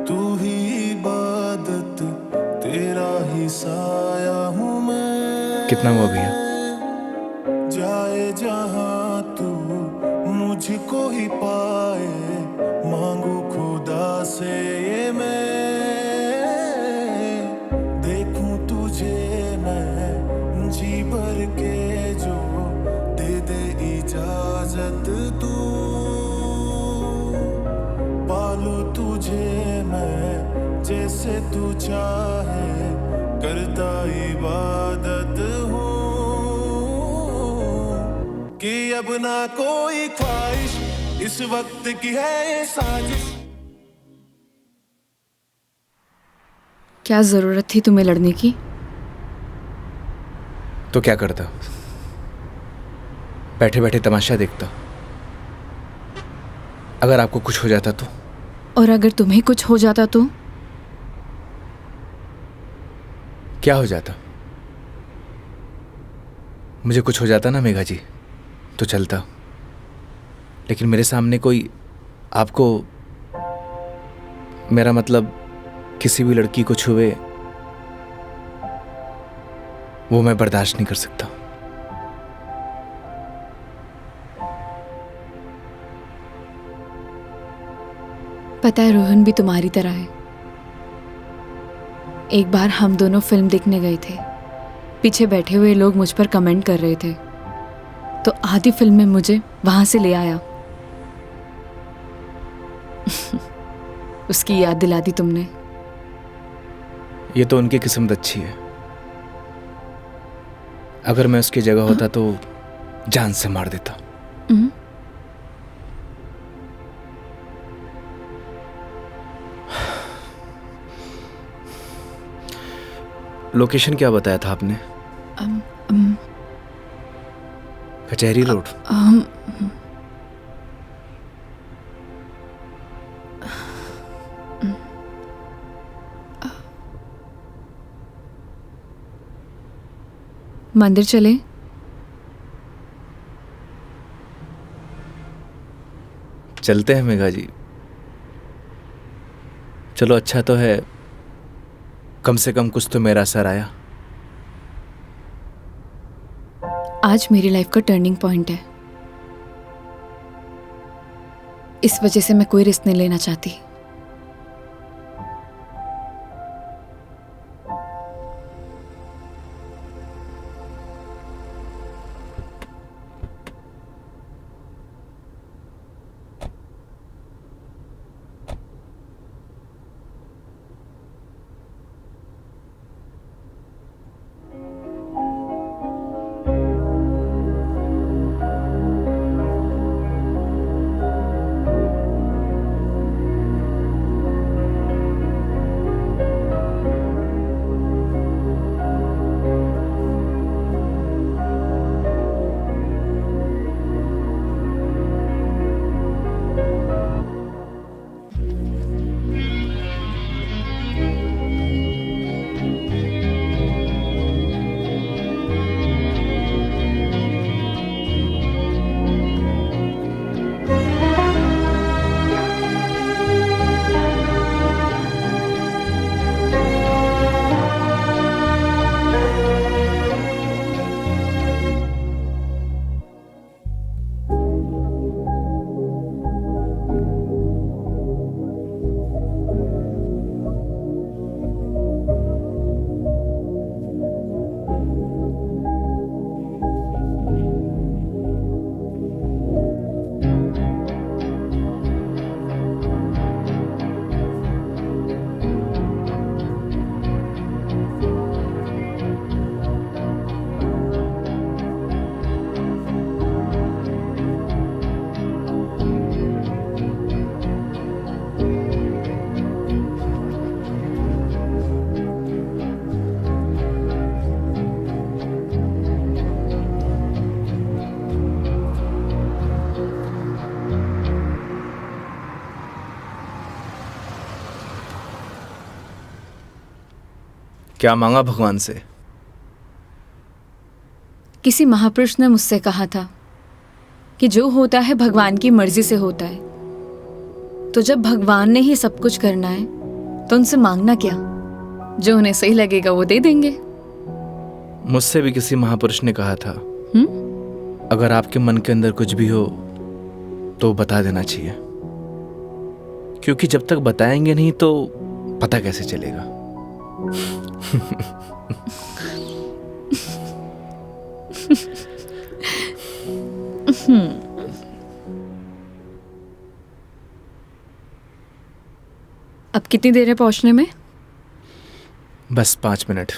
तू ही इबादत, तेरा ही साया हूँ मैं। कितना हुआ भैया? जाए जहाँ तू मुझको ही पाए, मांगू खुदा से ये मैं। देखूं तुझे मैं जी भर के, जो दे दे इजाजत तू। पालू तुझे मैं जैसे तू चाहे, करता इबादत हूँ कि अब ना कोई ख्वाहिश, इस वक्त की है ये साजिश। क्या जरूरत थी तुम्हें लड़ने की? तो क्या करता? बैठे बैठे तमाशा देखता। अगर आपको कुछ हो जाता तो? और अगर तुम्हें कुछ हो जाता तो? क्या हो जाता? मुझे कुछ हो जाता ना मेघा जी तो चलता, लेकिन मेरे सामने कोई आपको, मेरा मतलब किसी भी लड़की को छुए, वो मैं बर्दाश्त नहीं कर सकता। पता है रोहन भी तुम्हारी तरह है। एक बार हम दोनों फिल्म देखने गए थे। पीछे बैठे हुए लोग मुझ पर कमेंट कर रहे थे, तो आधी फिल्म में मुझे वहां से ले आया। उसकी याद दिला दी तुमने। ये तो उनकी किस्मत अच्छी है। अगर मैं उसकी जगह होता तो जान से मार देता। लोकेशन क्या बताया था आपने? कचहरी रोड। मंदिर चले? चलते हैं मेघा जी। चलो अच्छा तो है, कम से कम कुछ तो मेरा असर आया। आज मेरी लाइफ का टर्निंग पॉइंट है। इस वजह से मैं कोई रिस्क नहीं लेना चाहती। क्या मांगा भगवान से? किसी महापुरुष ने मुझसे कहा था कि जो होता है भगवान की मर्जी से होता है, तो जब भगवान ने ही सब कुछ करना है तो उनसे मांगना क्या, जो उन्हें सही लगेगा वो दे देंगे। मुझसे भी किसी महापुरुष ने कहा था, अगर आपके मन के अंदर कुछ भी हो तो बता देना चाहिए, क्योंकि जब तक बताएंगे नहीं तो पता कैसे चलेगा। अब कितनी देर है पहुंचने में? बस 5 मिनट।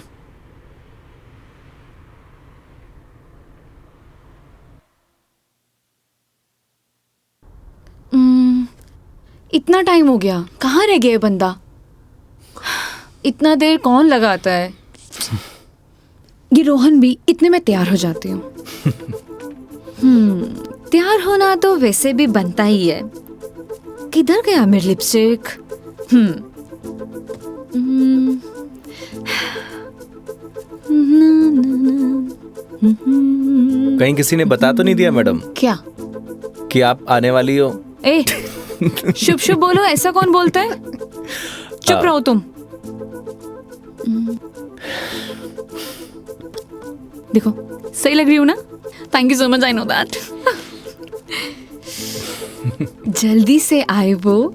इतना टाइम हो गया, कहाँ रह गया ये बंदा? इतना देर कौन लगाता है? ये रोहन भी, इतने में तैयार हो जाती हूँ। तैयार होना तो वैसे भी बनता ही है। किधर गया मेरी लिपस्टिक? कहीं किसी ने बता तो नहीं दिया मैडम क्या? कि आप आने वाली हो? ए, शुभ शुभ बोलो, ऐसा कौन बोलता है? चुप रहो तुम। देखो सही लग रही हूँ ना? Thank you so much, I know that. जल्दी से आए वो।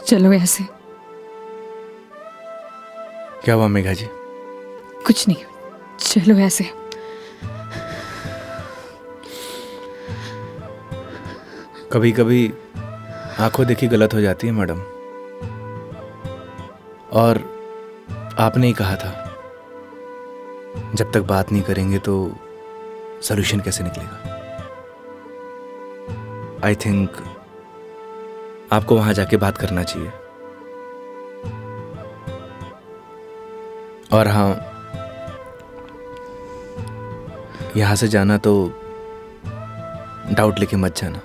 चलो ऐसे। क्या हुआ मेघा जी? कुछ नहीं, चलो ऐसे। कभी कभी आंखों देखी गलत हो जाती है मैडम, और आपने ही कहा था जब तक बात नहीं करेंगे तो सॉल्यूशन कैसे निकलेगा। आई थिंक आपको वहां जाके बात करना चाहिए। और हाँ, यहां से जाना तो डाउट लेके मत जाना।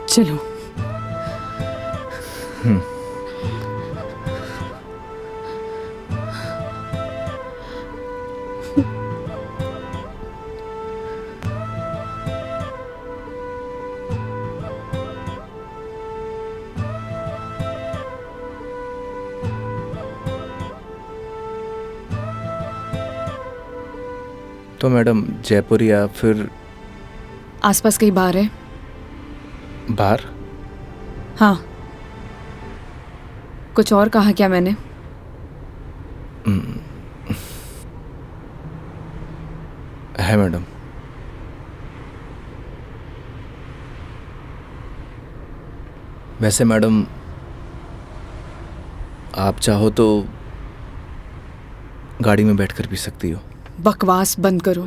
चलो। तो मैडम जयपुर या फिर आसपास कहीं बार है? बाहर? हाँ। कुछ और कहा क्या मैंने? है मैडम। वैसे मैडम आप चाहो तो गाड़ी में बैठकर पी सकती हो। बकवास बंद करो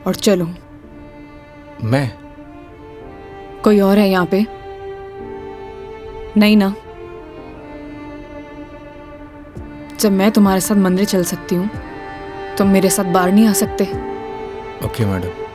और चलो। मैं? कोई और है यहाँ पे? नहीं ना? जब मैं तुम्हारे साथ मंदिर चल सकती हूँ, तुम मेरे साथ बाहर नहीं आ सकते? Okay madam.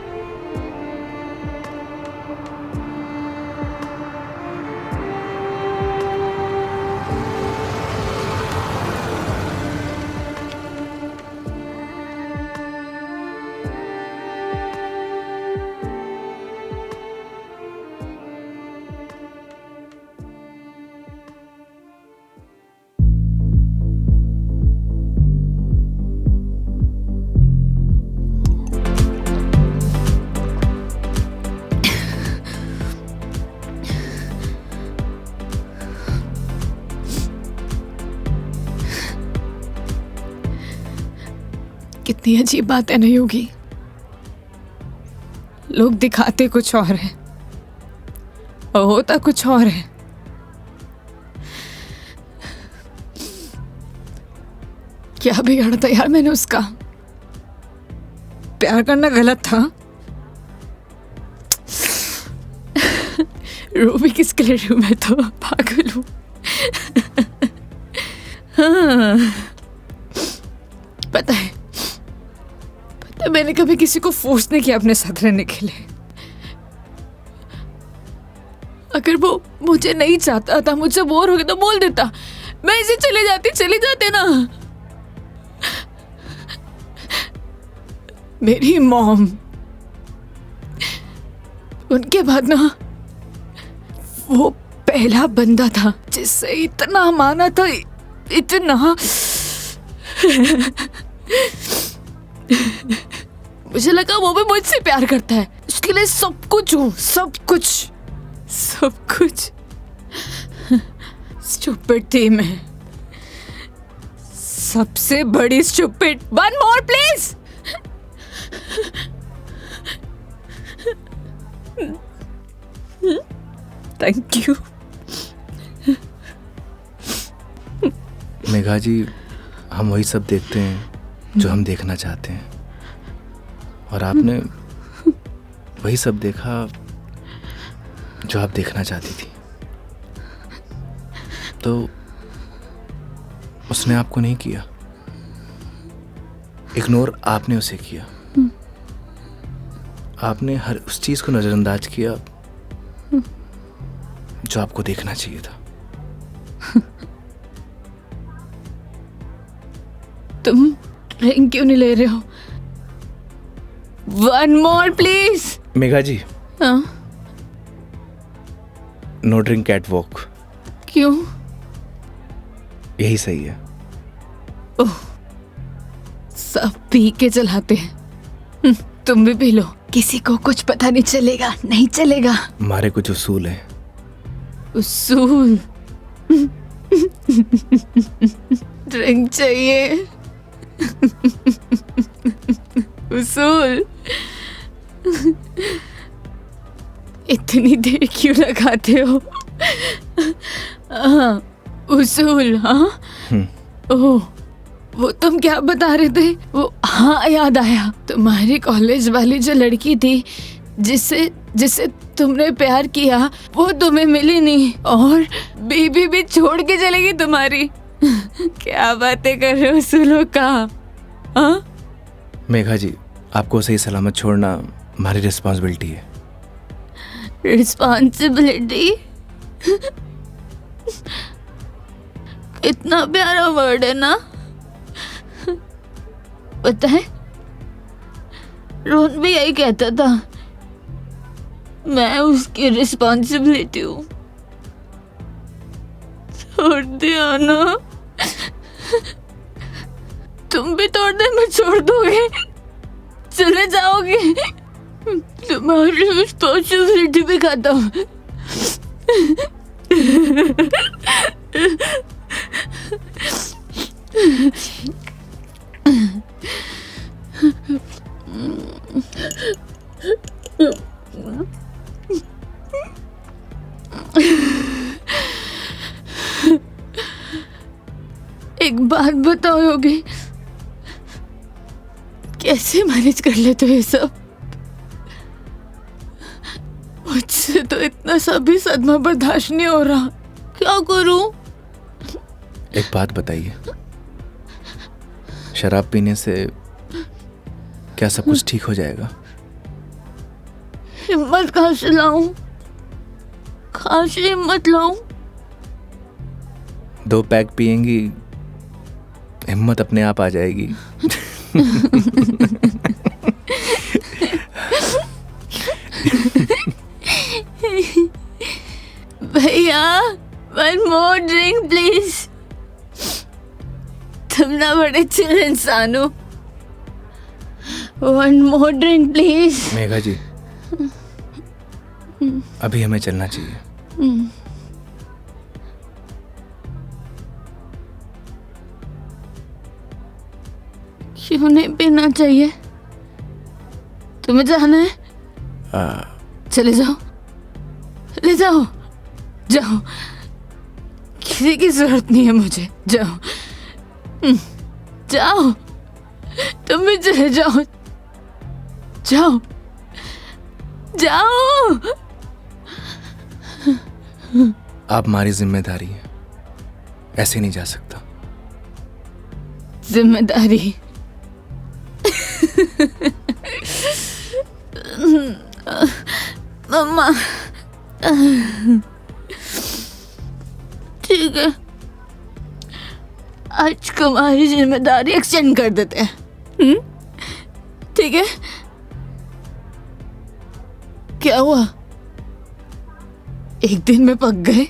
कितनी अजीब बात है नहीं होगी। लोग दिखाते कुछ और है और होता कुछ और है। क्या बिगाड़ा था यार मैंने उसका? प्यार करना गलत था। रो भी किसके लिए रू? मैं तो पागल हूं। हाँ, पता है मैंने कभी किसी को फोर्स नहीं किया अपने साथ रहने के लिए। अगर वो मुझे नहीं चाहता था, मुझसे बोर हो गया तो बोल देता, मैं इसे चले जाते ना। मेरी मॉम, उनके बाद ना वो पहला बंदा था जिससे इतना माना था, इतना। मुझे लगा वो भी मुझसे प्यार करता है, उसके लिए सब कुछ हूँ, सब कुछ। स्टूपिड थी मैं, सबसे बड़ी stupid. One more please. Thank you. Megha ji, हम वही सब देखते हैं जो हम देखना चाहते हैं, और आपने वही सब देखा जो आप देखना चाहती थी। तो उसने आपको नहीं किया, इग्नोर आपने उसे किया। आपने हर उस चीज को नजरअंदाज किया जो आपको देखना चाहिए था। तुम ड्रिंक क्यों नहीं ले रहे हो? One more please. Megha ji, हाँ? No drink cat walk. क्यों? यही सही है। ओह, सब पी के चलाते हैं। तुम भी पी लो, किसी को कुछ पता नहीं चलेगा। नहीं चलेगा। हमारे कुछ उसूल हैं। उसूल? ड्रिंक चाहिए। उसूल? इतनी देर क्यों लगाते हो? हाँ, उसूल। हाँ, ओह, वो तुम क्या बता रहे थे? वो, हाँ याद आया, तुम्हारी कॉलेज वाली जो लड़की थी जिससे तुमने प्यार किया, वो तुम्हें मिली नहीं और बीबी भी छोड़ के चलेगी तुम्हारी। क्या बातें कर रहे हो उसूलों का? हाँ? मेघा जी, आपको सही सलामत छोड़ना हमारी रिस्पॉन्सिबिलिटी है। रिस्पॉन्सिबिलिटी? इतना प्यारा वर्ड है ना। पता है, रोहन भी यही कहता था, मैं उसकी रिस्पॉन्सिबिलिटी हूँ। छोड़ दिया ना? तुम भी थोड़ी देर में छोड़ दोगे? चले जाओगे? तुम्हारी रिस्पॉन्सिबिलिटी भी खत्म। एक बात बताओ योगी, कैसे मैनेज कर लेते हो ये सब? मुझसे तो इतना सा भी सदमा बर्दाश्त नहीं हो रहा, क्या करूं? एक बात बताइए, शराब पीने से क्या सब कुछ ठीक हो जाएगा? हिम्मत कहाँ से लाऊं? कहाँ से हिम्मत लाऊं? 2 पैक पिएंगी, हिम्मत अपने आप आ जाएगी। भैया, 1 more drink प्लीज। तुम ना बड़े चिल इंसान हो। 1 more drink प्लीज। मेघा जी, अभी हमें चलना चाहिए। क्यों नहीं पीना चाहिए? तुम्हें जाना है? चले जाओ, ले जाओ, जाओ, किसी की जरूरत नहीं है मुझे। जाओ, जाओ, तुम भी चले जाओ, जाओ, जाओ। आप हमारी जिम्मेदारी है, ऐसे नहीं जा सकता। जिम्मेदारी? मम्मा, ठीक है, आज तुम्हारी जिम्मेदारी एक्सटेंड कर देते हैं। ठीक है? क्या हुआ? एक दिन में पक गए?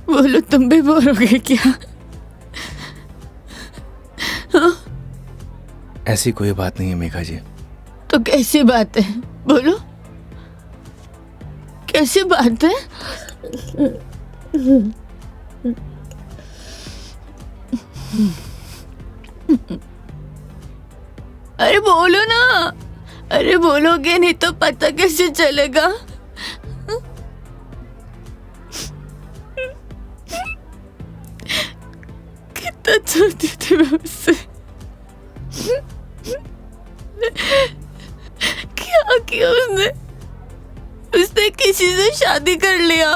बोलो, तुम भी बोर हो गए क्या? ऐसी कोई बात नहीं है मेघा जी। तो कैसी बात है? बोलो, कैसी बात है? अरे बोलो ना, अरे बोलोगे नहीं तो पता कैसे चलेगा? कितना चाहती थी मैं उससे, क्या किया उसने? उसने किसी से शादी कर लिया,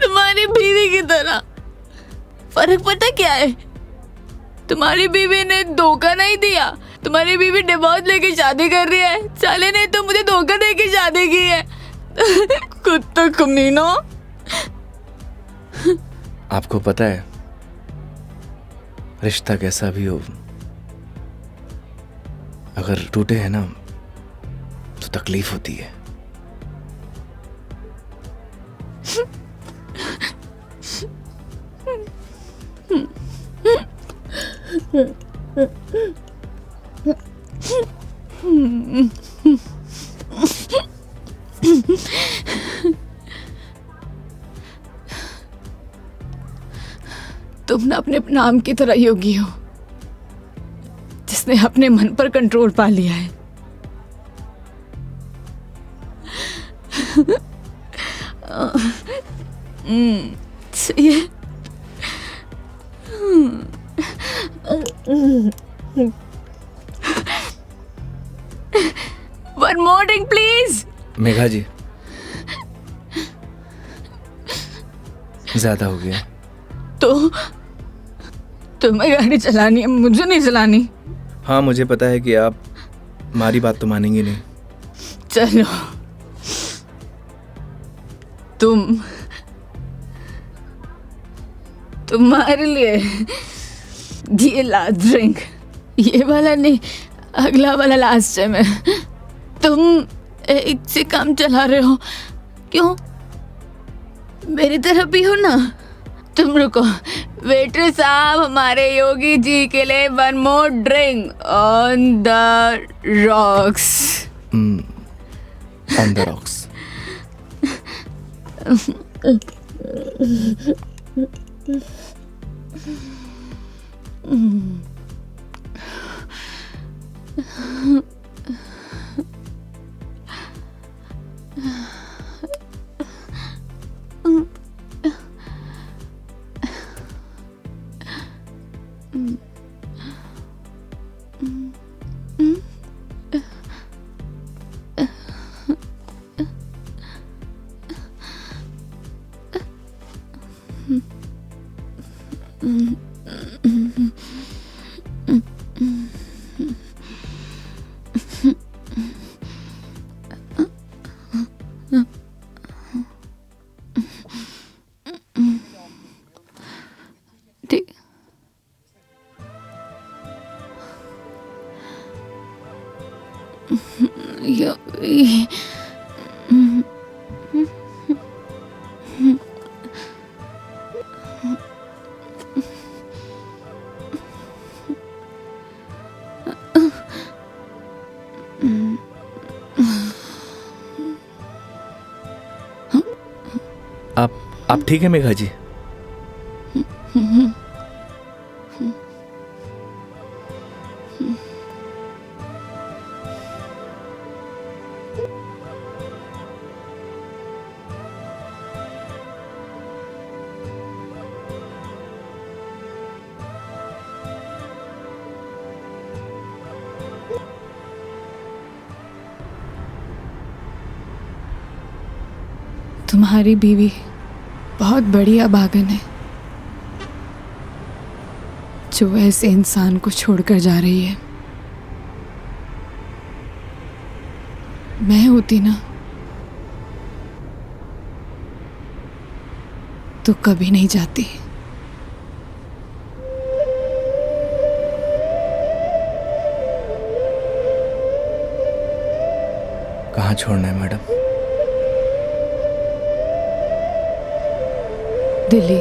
तुम्हारी बीवी की तरह। फर्क पता क्या है? तुम्हारी बीवी ने धोखा नहीं दिया, तुम्हारी बीवी डिवोर्स लेके शादी कर रही है। साले ने तो मुझे धोखा देके शादी की है। कुत्ता कमीना। आपको पता है, रिश्ता कैसा भी हो, अगर टूटे है ना तो तकलीफ होती है। तुम ना अपने नाम की तरह योगी हो, जिसने अपने मन पर कंट्रोल पा लिया है। सही है। One more drink, please. Megha जी, ज्यादा हो गया। तो तुम्हें गाड़ी चलानी है, मुझे नहीं चलानी। हाँ, मुझे पता है कि आप हमारी बात तो मानेंगे नहीं। चलो, तुम्हारे लिए ये लास्ट ड्रिंक, ये वाला नहीं, अगला वाला लास्ट टाइम है। तुम एक से काम चला रहे हो, क्यों? मेरी तरह भी हो ना। तुम रुको, वेटर साहब, हमारे योगी जी के लिए 1 more drink on the rocks. On the rocks. ठीक। आप ठीक है मेघा जी? तुम्हारी बीवी बहुत बड़ी अभागन है जो ऐसे इंसान को छोड़कर जा रही है। मैं होती ना तो कभी नहीं जाती। कहाँ छोड़ना है मैडम? दिल्ली।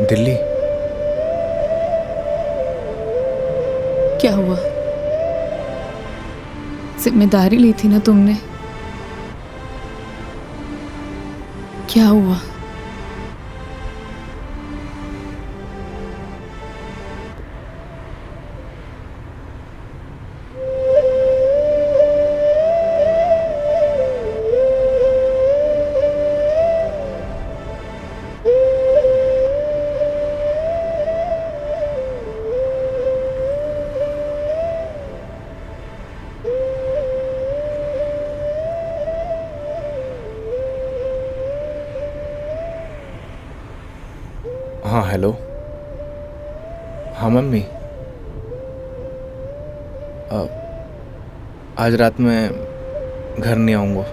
दिल्ली? क्या हुआ? जिम्मेदारी ली थी ना तुमने, क्या हुआ? हाँ हेलो। हाँ मम्मी, आज रात में घर नहीं आऊँगा।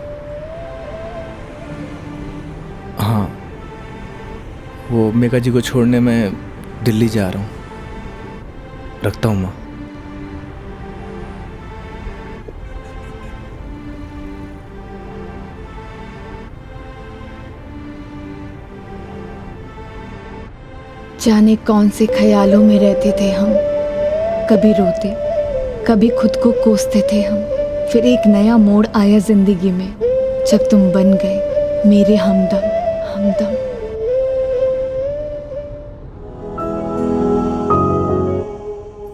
हाँ, वो मेघा जी को छोड़ने मैं दिल्ली जा रहा हूँ। रखता हूँ माँ। जाने कौन से ख्यालों में रहते थे हम, कभी रोते कभी खुद को कोसते थे हम। फिर एक नया मोड़ आया जिंदगी में जब तुम बन गए मेरे हमदम हमदम।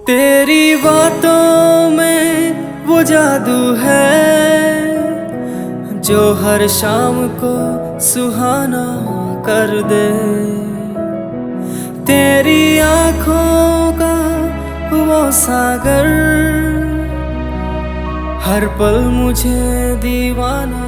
तेरी बातों में वो जादू है जो हर शाम को सुहाना कर दे। तेरी आँखों का वो सागर हर पल मुझे दीवाना